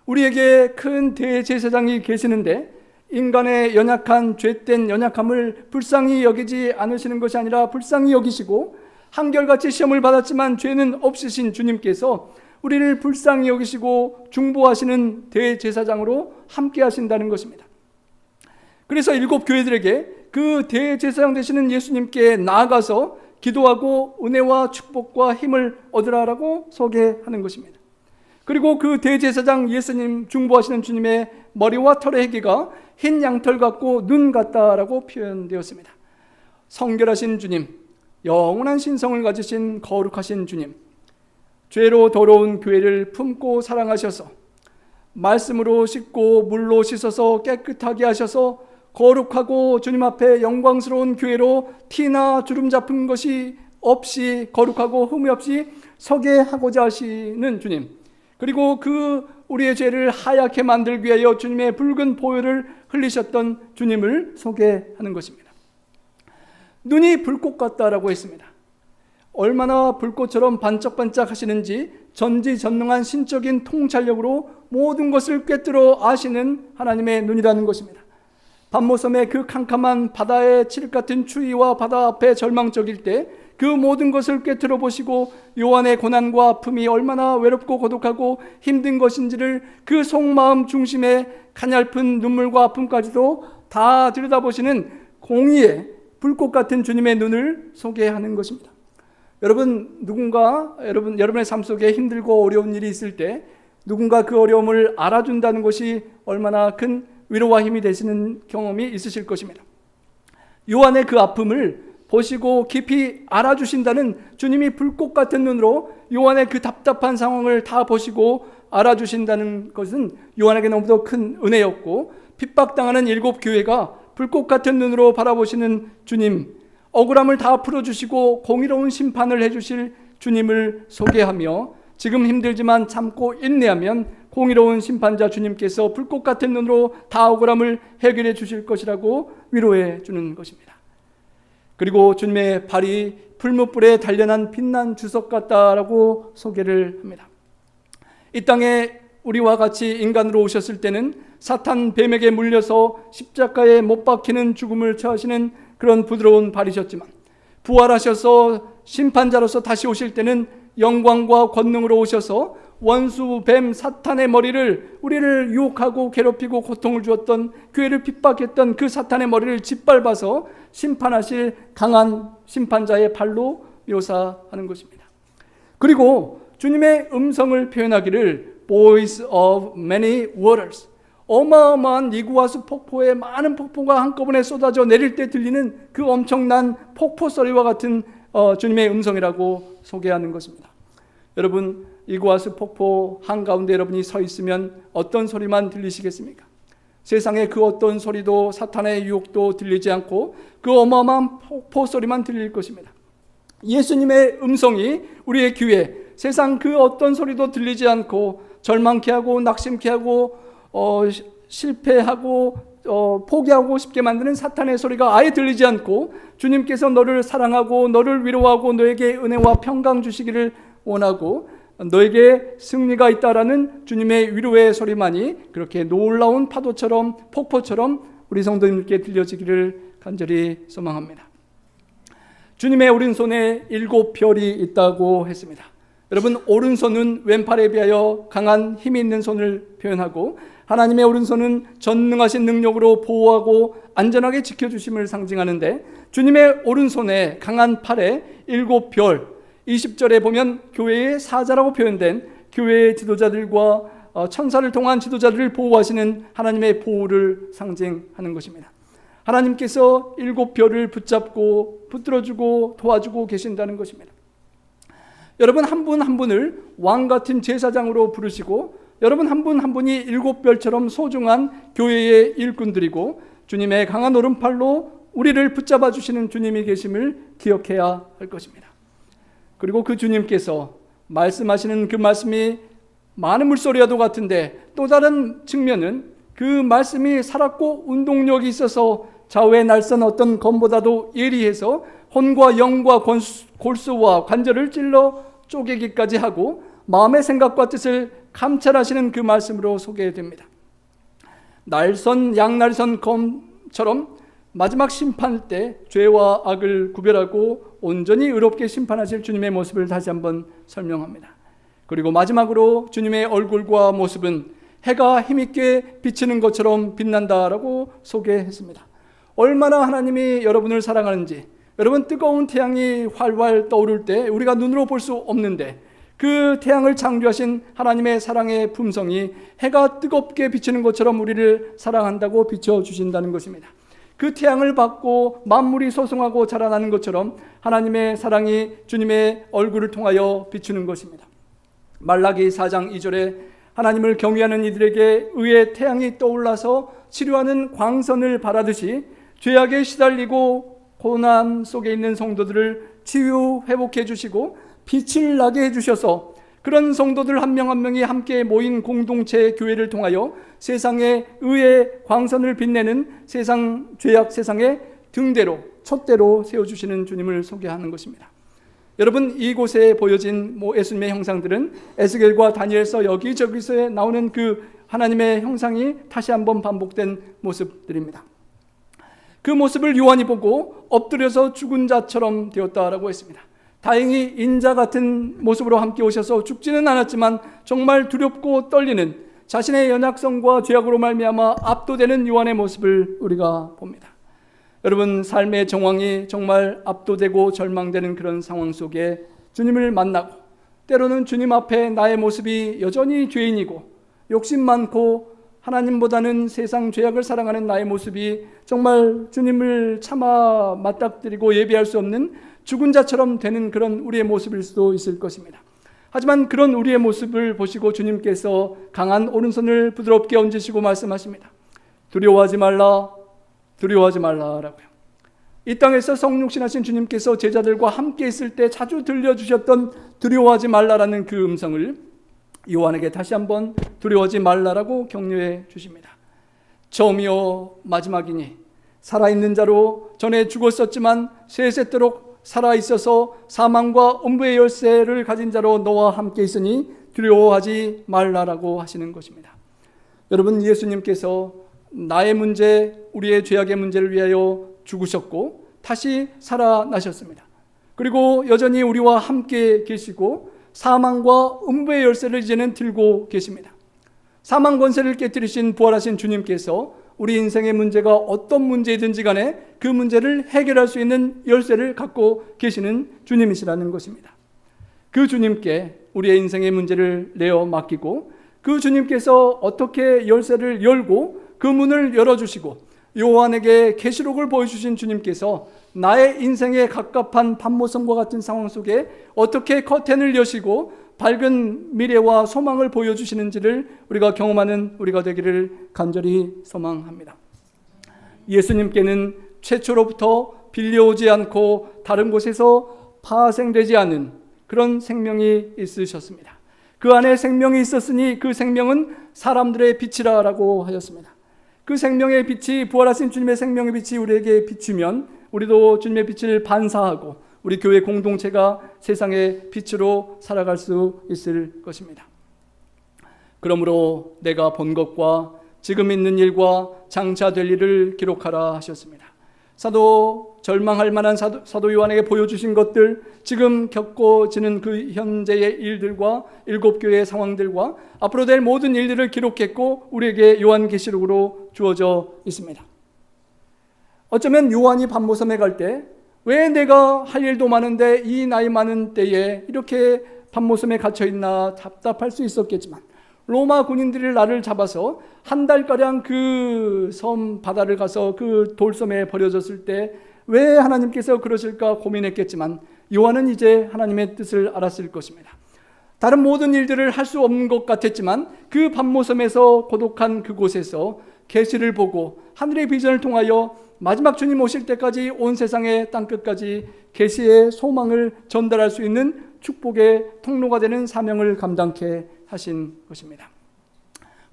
우리에게 큰 대제사장이 계시는데 인간의 연약한 죄된 연약함을 불쌍히 여기지 않으시는 것이 아니라 불쌍히 여기시고 한결같이 시험을 받았지만 죄는 없으신 주님께서 우리를 불쌍히 여기시고 중보하시는 대제사장으로 함께 하신다는 것입니다. 그래서 7 교회들에게 그 대제사장 되시는 예수님께 나아가서 기도하고 은혜와 축복과 힘을 얻으라라고 소개하는 것입니다. 그리고 그 대제사장 예수님, 중보하시는 주님의 머리와 털의 해기가 흰 양털 같고 눈 같다라고 표현되었습니다. 성결하신 주님, 영원한 신성을 가지신 거룩하신 주님, 죄로 더러운 교회를 품고 사랑하셔서 말씀으로 씻고 물로 씻어서 깨끗하게 하셔서 거룩하고 주님 앞에 영광스러운 교회로 티나 주름 잡힌 것이 없이 거룩하고 흠이 없이 서게 하고자 하시는 주님, 그리고 그 우리의 죄를 하얗게 만들기 위하여 주님의 붉은 보혈을 흘리셨던 주님을 소개하는 것입니다. 눈이 불꽃 같다라고 했습니다. 얼마나 불꽃처럼 반짝반짝 하시는지 전지전능한 신적인 통찰력으로 모든 것을 꿰뚫어 아시는 하나님의 눈이라는 것입니다. 밤모섬의 그 캄캄한 바다의 칠흑 같은 추위와 바다 앞에 절망적일 때 그 모든 것을 꿰뚫어 보시고 요한의 고난과 아픔이 얼마나 외롭고 고독하고 힘든 것인지를 그 속마음 중심에 가냘픈 눈물과 아픔까지도 다 들여다보시는 공의의 불꽃 같은 주님의 눈을 소개하는 것입니다. 여러분, 누군가 여러분의 삶 속에 힘들고 어려운 일이 있을 때 누군가 그 어려움을 알아준다는 것이 얼마나 큰 위로와 힘이 되시는 경험이 있으실 것입니다. 요한의 그 아픔을 보시고 깊이 알아주신다는 주님이 불꽃 같은 눈으로 요한의 그 답답한 상황을 다 보시고 알아주신다는 것은 요한에게 너무도 큰 은혜였고, 핍박당하는 7 교회가 불꽃 같은 눈으로 바라보시는 주님, 억울함을 다 풀어주시고 공의로운 심판을 해주실 주님을 소개하며 지금 힘들지만 참고 인내하면 공의로운 심판자 주님께서 불꽃 같은 눈으로 다 억울함을 해결해 주실 것이라고 위로해 주는 것입니다. 그리고 주님의 발이 풀무불에 단련한 빛난 주석 같다라고 소개를 합니다. 이 땅에 우리와 같이 인간으로 오셨을 때는 사탄 뱀에게 물려서 십자가에 못 박히는 죽음을 처하시는 그런 부드러운 발이셨지만 부활하셔서 심판자로서 다시 오실 때는 영광과 권능으로 오셔서 원수 뱀 사탄의 머리를, 우리를 유혹하고 괴롭히고 고통을 주었던, 교회를 핍박했던 그 사탄의 머리를 짓밟아서 심판하실 강한 심판자의 발로 묘사하는 것입니다. 그리고 주님의 음성을 표현하기를 voice of many waters, 어마어마한 이구아수 폭포에 많은 폭포가 한꺼번에 쏟아져 내릴 때 들리는 그 엄청난 폭포 소리와 같은 주님의 음성이라고 소개하는 것입니다. 여러분, 이구아수 폭포 한가운데 여러분이 서 있으면 어떤 소리만 들리시겠습니까? 세상의 그 어떤 소리도, 사탄의 유혹도 들리지 않고 그 어마어마한 폭포 소리만 들릴 것입니다. 예수님의 음성이 우리의 귀에 세상 그 어떤 소리도 들리지 않고 절망케 하고 낙심케 하고 실패하고 포기하고 싶게 만드는 사탄의 소리가 아예 들리지 않고, 주님께서 너를 사랑하고 너를 위로하고 너에게 은혜와 평강 주시기를 원하고 너에게 승리가 있다라는 주님의 위로의 소리만이 그렇게 놀라운 파도처럼, 폭포처럼 우리 성도님께 들려지기를 간절히 소망합니다. 주님의 오른손에 7별이 있다고 했습니다. 여러분, 오른손은 왼팔에 비하여 강한 힘이 있는 손을 표현하고, 하나님의 오른손은 전능하신 능력으로 보호하고 안전하게 지켜주심을 상징하는데, 주님의 오른손에 강한 팔에 7별, 20절에 보면 교회의 사자라고 표현된 교회의 지도자들과 천사를 통한 지도자들을 보호하시는 하나님의 보호를 상징하는 것입니다. 하나님께서 7별을 붙잡고 붙들어주고 도와주고 계신다는 것입니다. 여러분, 한 분 한 분을 왕같은 제사장으로 부르시고, 여러분 한 분 한 분이 7별처럼 소중한 교회의 일꾼들이고, 주님의 강한 오른팔로 우리를 붙잡아 주시는 주님이 계심을 기억해야 할 것입니다. 그리고 그 주님께서 말씀하시는 그 말씀이 많은 물소리와도 같은데, 또 다른 측면은 그 말씀이 살았고 운동력이 있어서 좌우에 날선 어떤 검보다도 예리해서 혼과 영과 골수와 관절을 찔러 쪼개기까지 하고 마음의 생각과 뜻을 감찰하시는 그 말씀으로 소개됩니다. 양날선 검처럼 마지막 심판 때 죄와 악을 구별하고 온전히 의롭게 심판하실 주님의 모습을 다시 한번 설명합니다. 그리고 마지막으로 주님의 얼굴과 모습은 해가 힘있게 비치는 것처럼 빛난다라고 소개했습니다. 얼마나 하나님이 여러분을 사랑하는지, 여러분 뜨거운 태양이 활활 떠오를 때 우리가 눈으로 볼 수 없는데, 그 태양을 창조하신 하나님의 사랑의 품성이 해가 뜨겁게 비치는 것처럼 우리를 사랑한다고 비춰주신다는 것입니다. 그 태양을 받고 만물이 소송하고 자라나는 것처럼 하나님의 사랑이 주님의 얼굴을 통하여 비추는 것입니다. 말라기 4장 2절에 하나님을 경외하는 이들에게 의의 태양이 떠올라서 치료하는 광선을 바라듯이 죄악에 시달리고 고난 속에 있는 성도들을 치유 회복해 주시고 빛을 나게 해주셔서 그런 성도들 한 명 한 명이 함께 모인 공동체 교회를 통하여 세상의 의의 광선을 빛내는 세상 죄악 세상의 등대로, 촛대로 세워주시는 주님을 소개하는 것입니다. 여러분, 이곳에 보여진 예수님의 형상들은 에스겔과 다니엘서 여기저기서 나오는 그 하나님의 형상이 다시 한번 반복된 모습들입니다. 그 모습을 요한이 보고 엎드려서 죽은 자처럼 되었다라고 했습니다. 다행히 인자 같은 모습으로 함께 오셔서 죽지는 않았지만 정말 두렵고 떨리는, 자신의 연약성과 죄악으로 말미암아 압도되는 요한의 모습을 우리가 봅니다. 여러분, 삶의 정황이 정말 압도되고 절망되는 그런 상황 속에 주님을 만나고, 때로는 주님 앞에 나의 모습이 여전히 죄인이고 욕심 많고 하나님보다는 세상 죄악을 사랑하는 나의 모습이 정말 주님을 차마 맞닥뜨리고 예비할 수 없는 죽은 자처럼 되는 그런 우리의 모습일 수도 있을 것입니다. 하지만 그런 우리의 모습을 보시고 주님께서 강한 오른손을 부드럽게 얹으시고 말씀하십니다. 두려워하지 말라, 두려워하지 말라라고요. 이 땅에서 성육신하신 주님께서 제자들과 함께 있을 때 자주 들려주셨던 두려워하지 말라라는 그 음성을 요한에게 다시 한번 두려워하지 말라라고 격려해 주십니다. 처음이요 마지막이니 살아있는 자로 전에 죽었었지만 세세토록 살아있어서 사망과 음부의 열쇠를 가진 자로 너와 함께 있으니 두려워하지 말라라고 하시는 것입니다. 여러분, 예수님께서 나의 문제, 우리의 죄악의 문제를 위하여 죽으셨고 다시 살아나셨습니다. 그리고 여전히 우리와 함께 계시고 사망과 음부의 열쇠를 이제는 들고 계십니다. 사망 권세를 깨뜨리신 부활하신 주님께서 우리 인생의 문제가 어떤 문제이든지 간에 그 문제를 해결할 수 있는 열쇠를 갖고 계시는 주님이시라는 것입니다. 그 주님께 우리의 인생의 문제를 내어 맡기고 그 주님께서 어떻게 열쇠를 열고 그 문을 열어주시고 요한에게 계시록을 보여주신 주님께서 나의 인생에 갑갑한 밤모섬과 같은 상황 속에 어떻게 커튼을 여시고 밝은 미래와 소망을 보여주시는지를 우리가 경험하는 우리가 되기를 간절히 소망합니다. 예수님께는 최초로부터 빌려오지 않고 다른 곳에서 파생되지 않은 그런 생명이 있으셨습니다. 그 안에 생명이 있었으니 그 생명은 사람들의 빛이라고 하였습니다. 그 생명의 빛이 부활하신 주님의 생명의 빛이 우리에게 비추면 우리도 주님의 빛을 반사하고 우리 교회 공동체가 세상의 빛으로 살아갈 수 있을 것입니다. 그러므로 내가 본 것과 지금 있는 일과 장차 될 일을 기록하라 하셨습니다. 사도 절망할 만한 사도 요한에게 보여주신 것들, 지금 겪어지는 그 현재의 일들과 일곱 교회의 상황들과 앞으로 될 모든 일들을 기록했고 우리에게 요한계시록으로 주어져 있습니다. 어쩌면 요한이 밤모섬에 갈 때 왜 내가 할 일도 많은데 이 나이 많은 때에 이렇게 밤모섬에 갇혀있나 답답할 수 있었겠지만 로마 군인들이 나를 잡아서 한 달가량 그 섬 바다를 가서 그 돌섬에 버려졌을 때 왜 하나님께서 그러실까 고민했겠지만 요한은 이제 하나님의 뜻을 알았을 것입니다. 다른 모든 일들을 할 수 없는 것 같았지만 그 밤모섬에서 고독한 그곳에서 계시를 보고 하늘의 비전을 통하여 마지막 주님 오실 때까지 온 세상의 땅끝까지 계시의 소망을 전달할 수 있는 축복의 통로가 되는 사명을 감당케 하신 것입니다.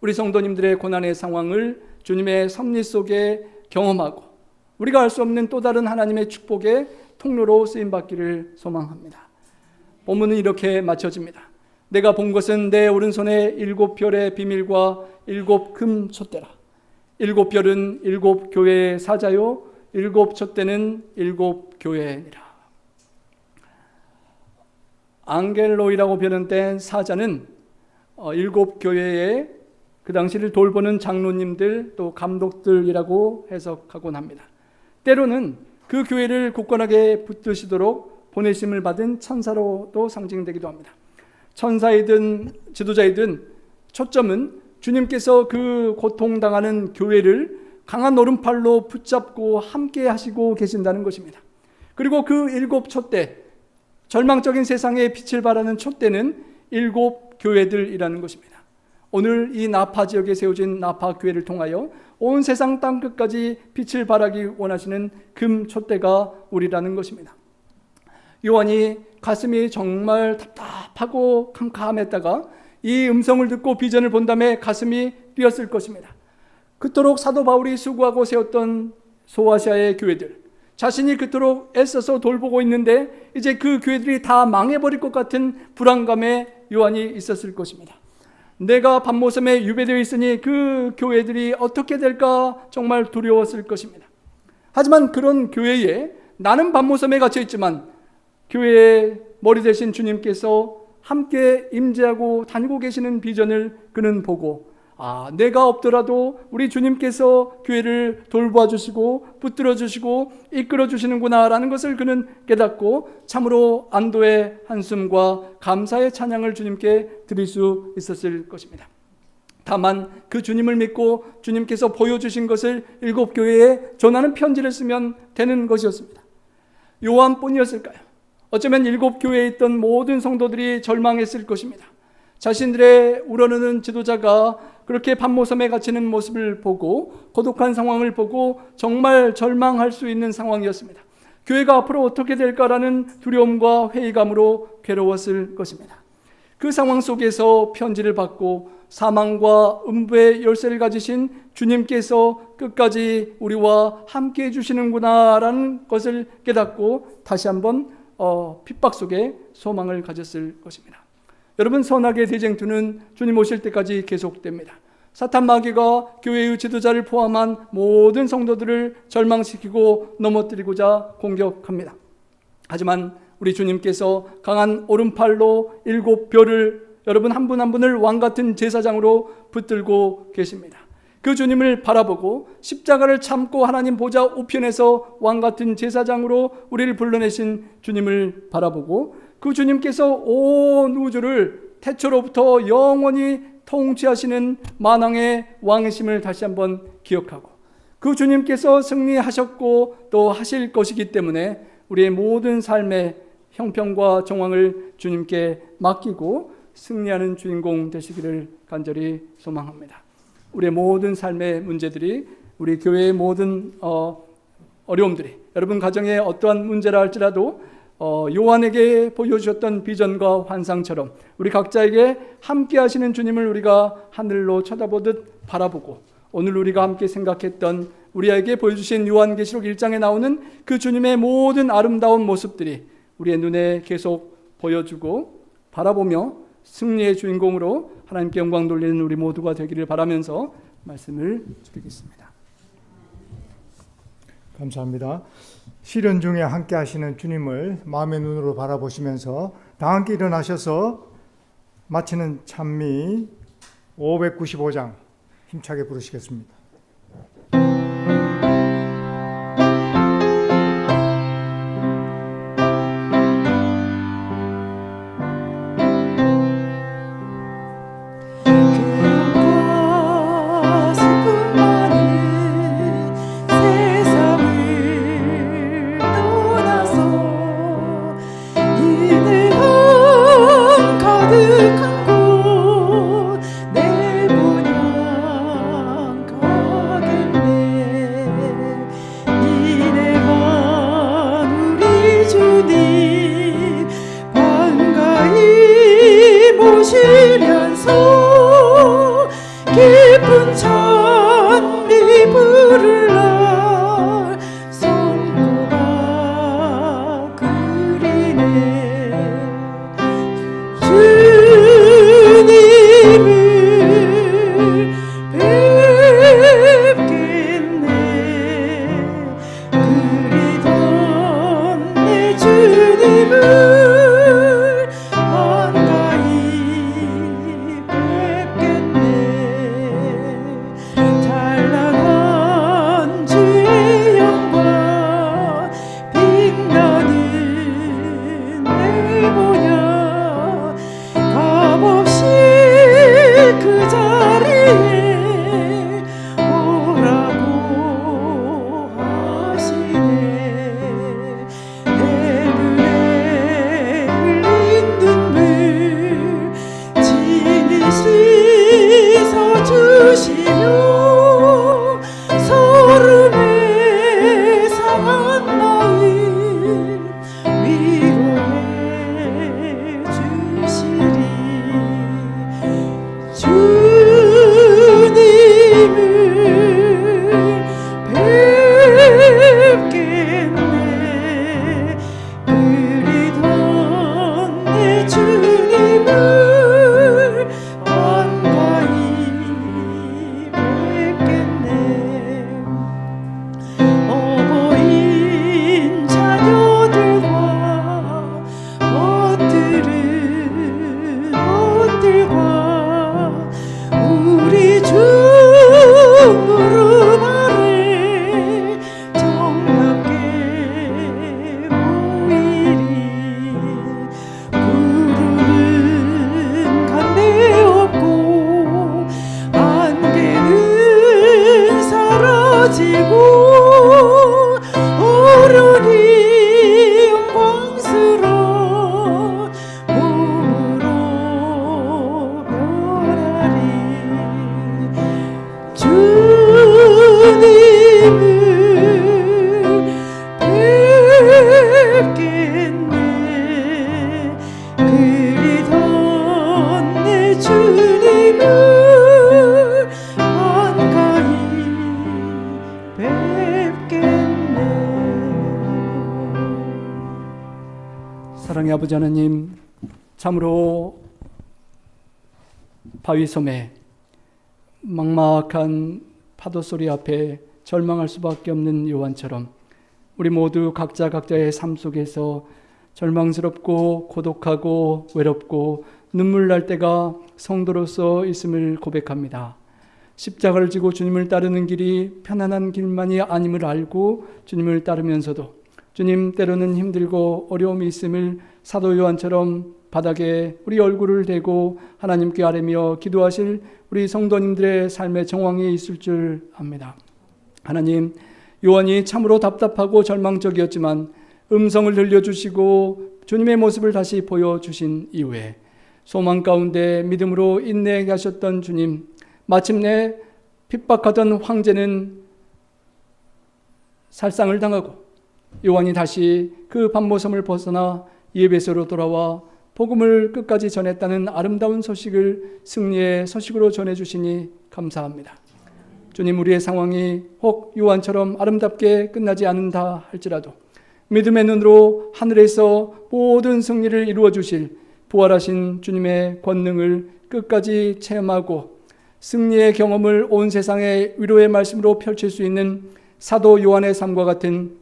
우리 성도님들의 고난의 상황을 주님의 섭리 속에 경험하고 우리가 알 수 없는 또 다른 하나님의 축복의 통로로 쓰임받기를 소망합니다. 본문은 이렇게 마쳐집니다. 내가 본 것은 내 오른손에 7별의 비밀과 7금 촛대라. 7별은 7교회의 사자요 7 촛대는 7교회니라. 앙겔로이라고 표현된 사자는 7교회의 그 당시를 돌보는 장로님들 또 감독들이라고 해석하곤 합니다. 때로는 그 교회를 굳건하게 붙드시도록 보내심을 받은 천사로도 상징되기도 합니다. 천사이든 지도자이든 초점은 주님께서 그 고통당하는 교회를 강한 오른팔로 붙잡고 함께 하시고 계신다는 것입니다. 그리고 그 7 촛대, 절망적인 세상에 빛을 발하는 촛대는 7 교회들이라는 것입니다. 오늘 이 나파 지역에 세워진 나파 교회를 통하여 온 세상 땅끝까지 빛을 발하기 원하시는 금 촛대가 우리라는 것입니다. 요한이 가슴이 정말 답답하고 캄캄했다가 이 음성을 듣고 비전을 본 다음에 가슴이 뛰었을 것입니다. 그토록 사도 바울이 수고하고 세웠던 소아시아의 교회들, 자신이 그토록 애써서 돌보고 있는데 이제 그 교회들이 다 망해버릴 것 같은 불안감에 요한이 있었을 것입니다. 내가 밤모섬에 유배되어 있으니 그 교회들이 어떻게 될까 정말 두려웠을 것입니다. 하지만 그런 교회에 나는 밤모섬에 갇혀 있지만 교회의 머리 되신 주님께서 함께 임재하고 다니고 계시는 비전을 그는 보고 내가 없더라도 우리 주님께서 교회를 돌봐 주시고 붙들어 주시고 이끌어 주시는구나 라는 것을 그는 깨닫고 참으로 안도의 한숨과 감사의 찬양을 주님께 드릴 수 있었을 것입니다. 다만 그 주님을 믿고 주님께서 보여주신 것을 7 교회에 전하는 편지를 쓰면 되는 것이었습니다. 요한뿐이었을까요? 어쩌면 7 교회에 있던 모든 성도들이 절망했을 것입니다. 자신들의 우러르는 지도자가 그렇게 밤모섬에 갇히는 모습을 보고 고독한 상황을 보고 정말 절망할 수 있는 상황이었습니다. 교회가 앞으로 어떻게 될까라는 두려움과 회의감으로 괴로웠을 것입니다. 그 상황 속에서 편지를 받고 사망과 음부의 열쇠를 가지신 주님께서 끝까지 우리와 함께 해주시는구나 라는 것을 깨닫고 다시 한번 핍박 속에 소망을 가졌을 것입니다. 여러분, 선악의 대쟁투는 주님 오실 때까지 계속됩니다. 사탄 마귀가 교회의 지도자를 포함한 모든 성도들을 절망시키고 넘어뜨리고자 공격합니다. 하지만 우리 주님께서 강한 오른팔로 7별을 여러분 한 분 한 분을 왕같은 제사장으로 붙들고 계십니다. 그 주님을 바라보고 십자가를 참고 하나님 보좌 우편에서 왕같은 제사장으로 우리를 불러내신 주님을 바라보고 그 주님께서 온 우주를 태초로부터 영원히 통치하시는 만왕의 왕이심을 다시 한번 기억하고 그 주님께서 승리하셨고 또 하실 것이기 때문에 우리의 모든 삶의 형편과 정황을 주님께 맡기고 승리하는 주인공 되시기를 간절히 소망합니다. 우리의 모든 삶의 문제들이, 우리 교회의 모든 어려움들이, 여러분 가정에 어떠한 문제라 할지라도 요한에게 보여주셨던 비전과 환상처럼 우리 각자에게 함께 하시는 주님을 우리가 하늘로 쳐다보듯 바라보고 오늘 우리가 함께 생각했던 우리에게 보여주신 요한계시록 1장에 나오는 그 주님의 모든 아름다운 모습들이 우리의 눈에 계속 보여주고 바라보며 승리의 주인공으로 하나님께 영광 돌리는 우리 모두가 되기를 바라면서 말씀을 드리겠습니다. 감사합니다. 시련 중에 함께 하시는 주님을 마음의 눈으로 바라보시면서 다 함께 일어나셔서 마치는 찬미 595장 힘차게 부르시겠습니다. 사랑의 아버지 하나님, 참으로 바위섬에 막막한 파도소리 앞에 절망할 수밖에 없는 요한처럼 우리 모두 각자 각자의 삶 속에서 절망스럽고 고독하고 외롭고 눈물 날 때가 성도로서 있음을 고백합니다. 십자가를 지고 주님을 따르는 길이 편안한 길만이 아님을 알고 주님을 따르면서도 주님 때로는 힘들고 어려움이 있음을 사도 요한처럼 바닥에 우리 얼굴을 대고 하나님께 아뢰며 기도하실 우리 성도님들의 삶의 정황이 있을 줄 압니다. 하나님, 요한이 참으로 답답하고 절망적이었지만 음성을 들려주시고 주님의 모습을 다시 보여주신 이후에 소망 가운데 믿음으로 인내하게 하셨던 주님, 마침내 핍박하던 황제는 살상을 당하고 요한이 다시 그 반모섬을 벗어나 예배소로 돌아와 복음을 끝까지 전했다는 아름다운 소식을 승리의 소식으로 전해주시니 감사합니다. 주님, 우리의 상황이 혹 요한처럼 아름답게 끝나지 않는다 할지라도 믿음의 눈으로 하늘에서 모든 승리를 이루어 주실 부활하신 주님의 권능을 끝까지 체험하고 승리의 경험을 온 세상에 위로의 말씀으로 펼칠 수 있는 사도 요한의 삶과 같은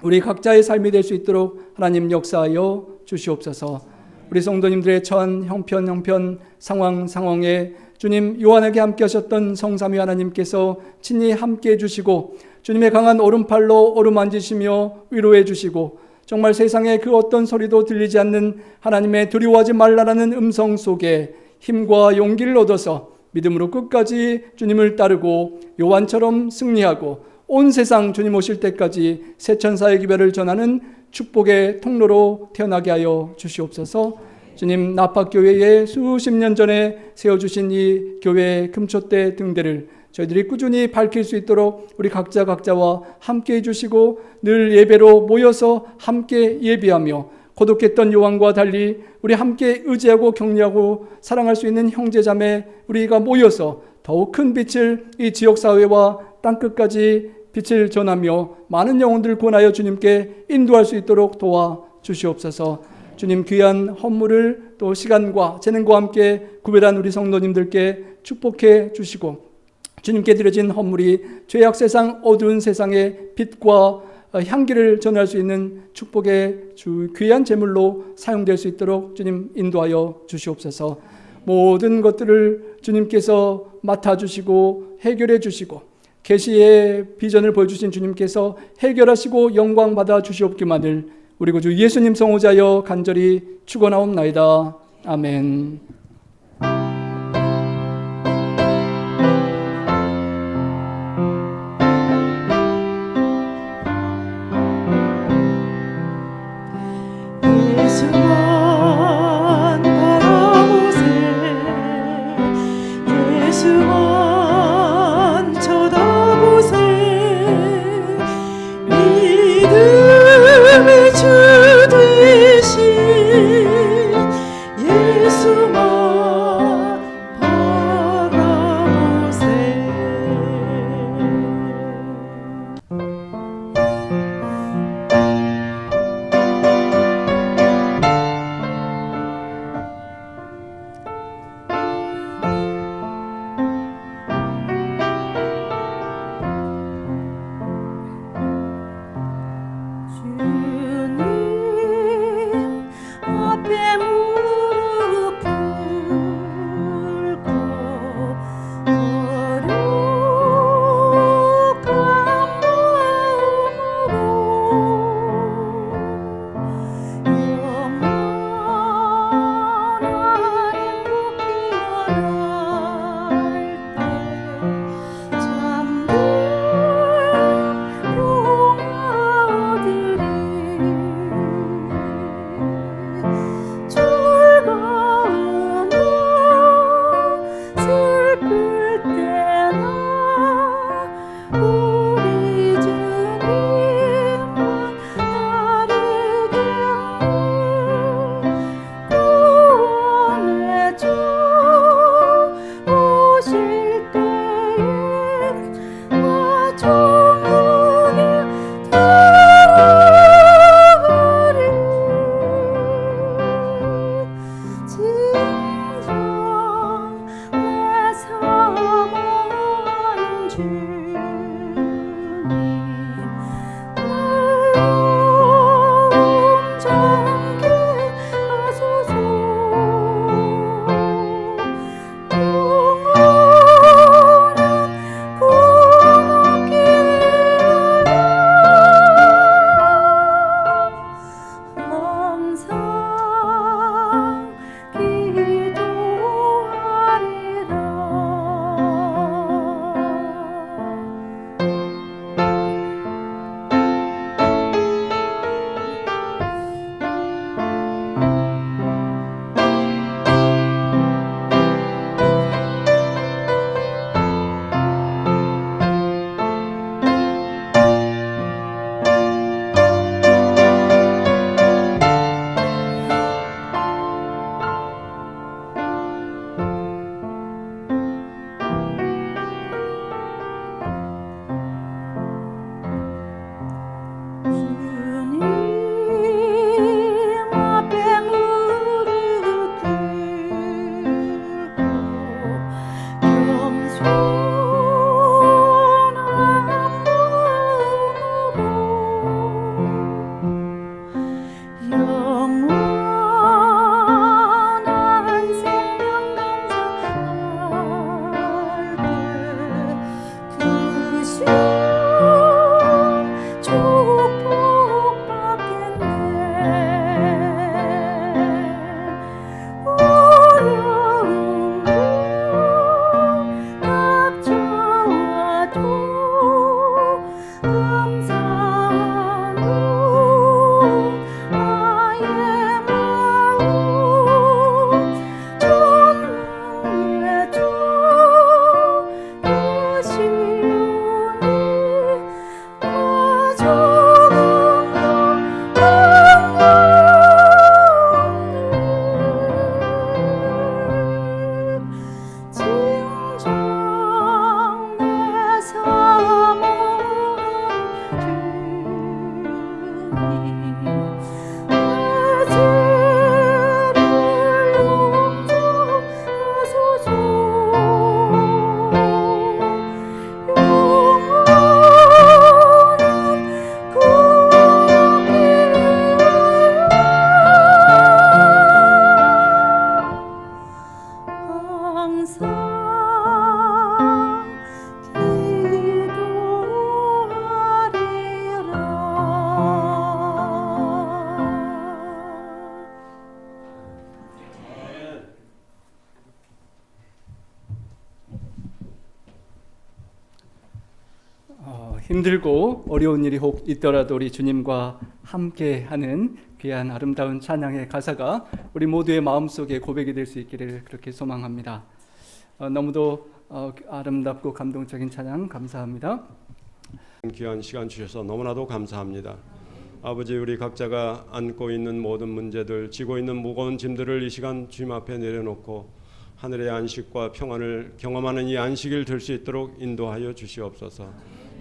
우리 각자의 삶이 될 수 있도록 하나님 역사하여 주시옵소서. 우리 성도님들의 처한 형편 상황에 주님 요한에게 함께 하셨던 성삼위 하나님께서 친히 함께 해주시고 주님의 강한 오른팔로 어루만지시며 위로해 주시고 정말 세상에 그 어떤 소리도 들리지 않는 하나님의 두려워하지 말라라는 음성 속에 힘과 용기를 얻어서 믿음으로 끝까지 주님을 따르고 요한처럼 승리하고 온 세상 주님 오실 때까지 새 천사의 기별을 전하는 축복의 통로로 태어나게 하여 주시옵소서. 주님, 나팍교회에 수십 년 전에 세워주신 이 교회의 금초대 등대를 저희들이 꾸준히 밝힐 수 있도록 우리 각자와 함께 해주시고 늘 예배로 모여서 함께 예배하며 고독했던 요한과 달리 우리 함께 의지하고 격려하고 사랑할 수 있는 형제자매 우리가 모여서 더욱 큰 빛을 이 지역사회와 땅끝까지 빛을 전하며 많은 영혼들을 구원하여 주님께 인도할 수 있도록 도와주시옵소서. 주님, 귀한 헌물을 또 시간과 재능과 함께 구별한 우리 성도님들께 축복해 주시고 주님께 드려진 헌물이 죄악 세상 어두운 세상의 빛과 향기를 전할 수 있는 축복의 귀한 제물로 사용될 수 있도록 주님 인도하여 주시옵소서. 모든 것들을 주님께서 맡아주시고 해결해 주시고 계시의 비전을 보여주신 주님께서 해결하시고 영광 받아 주시옵기만을 우리 구주 예수님 성호자여 간절히 축원하옵나이다. 아멘. 예수만 바라보세 예수만 쳐다보세 믿음의 주 되신 예수만 항상 힘들고 어려운 일이 혹 있더라도 우리 주님과 함께하는 귀한 아름다운 찬양의 가사가 우리 모두의 마음속에 고백이 될 수 있기를 그렇게 소망합니다. 너무도 아름답고 감동적인 찬양 감사합니다. 귀한 시간 주셔서 너무나도 감사합니다. 아버지, 우리 각자가 안고 있는 모든 문제들, 지고 있는 무거운 짐들을 이 시간 주님 앞에 내려놓고 하늘의 안식과 평안을 경험하는 이 안식일 될 수 있도록 인도하여 주시옵소서.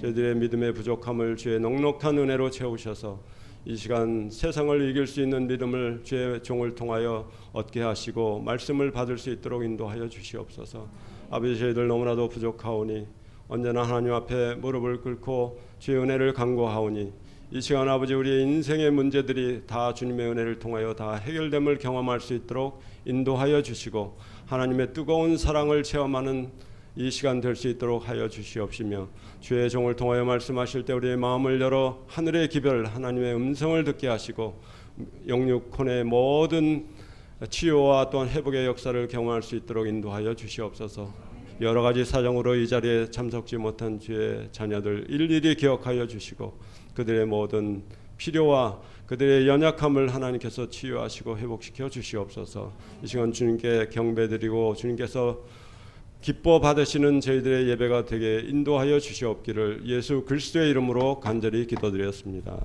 저희들의 믿음의 부족함을 주의 넉넉한 은혜로 채우셔서 이 시간 세상을 이길 수 있는 믿음을 주의 종을 통하여 얻게 하시고 말씀을 받을 수 있도록 인도하여 주시옵소서. 아버지, 저희들 너무나도 부족하오니 언제나 하나님 앞에 무릎을 꿇고 주의 은혜를 간구하오니 이 시간 아버지, 우리의 인생의 문제들이 다 주님의 은혜를 통하여 다 해결됨을 경험할 수 있도록 인도하여 주시고 하나님의 뜨거운 사랑을 체험하는 이 시간 될 수 있도록 하여 주시옵시며 주의 종을 통하여 말씀하실 때 우리의 마음을 열어 하늘의 기별 하나님의 음성을 듣게 하시고 영육혼의 모든 치유와 또한 회복의 역사를 경험할 수 있도록 인도하여 주시옵소서. 여러 가지 사정으로 이 자리에 참석지 못한 주의 자녀들 일일이 기억하여 주시고 그들의 모든 필요와 그들의 연약함을 하나님께서 치유하시고 회복시켜 주시옵소서. 이 시간 주님께 경배드리고 주님께서 기뻐 받으시는 저희들의 예배가 되게 인도하여 주시옵기를 예수 그리스도의 이름으로 간절히 기도드렸습니다.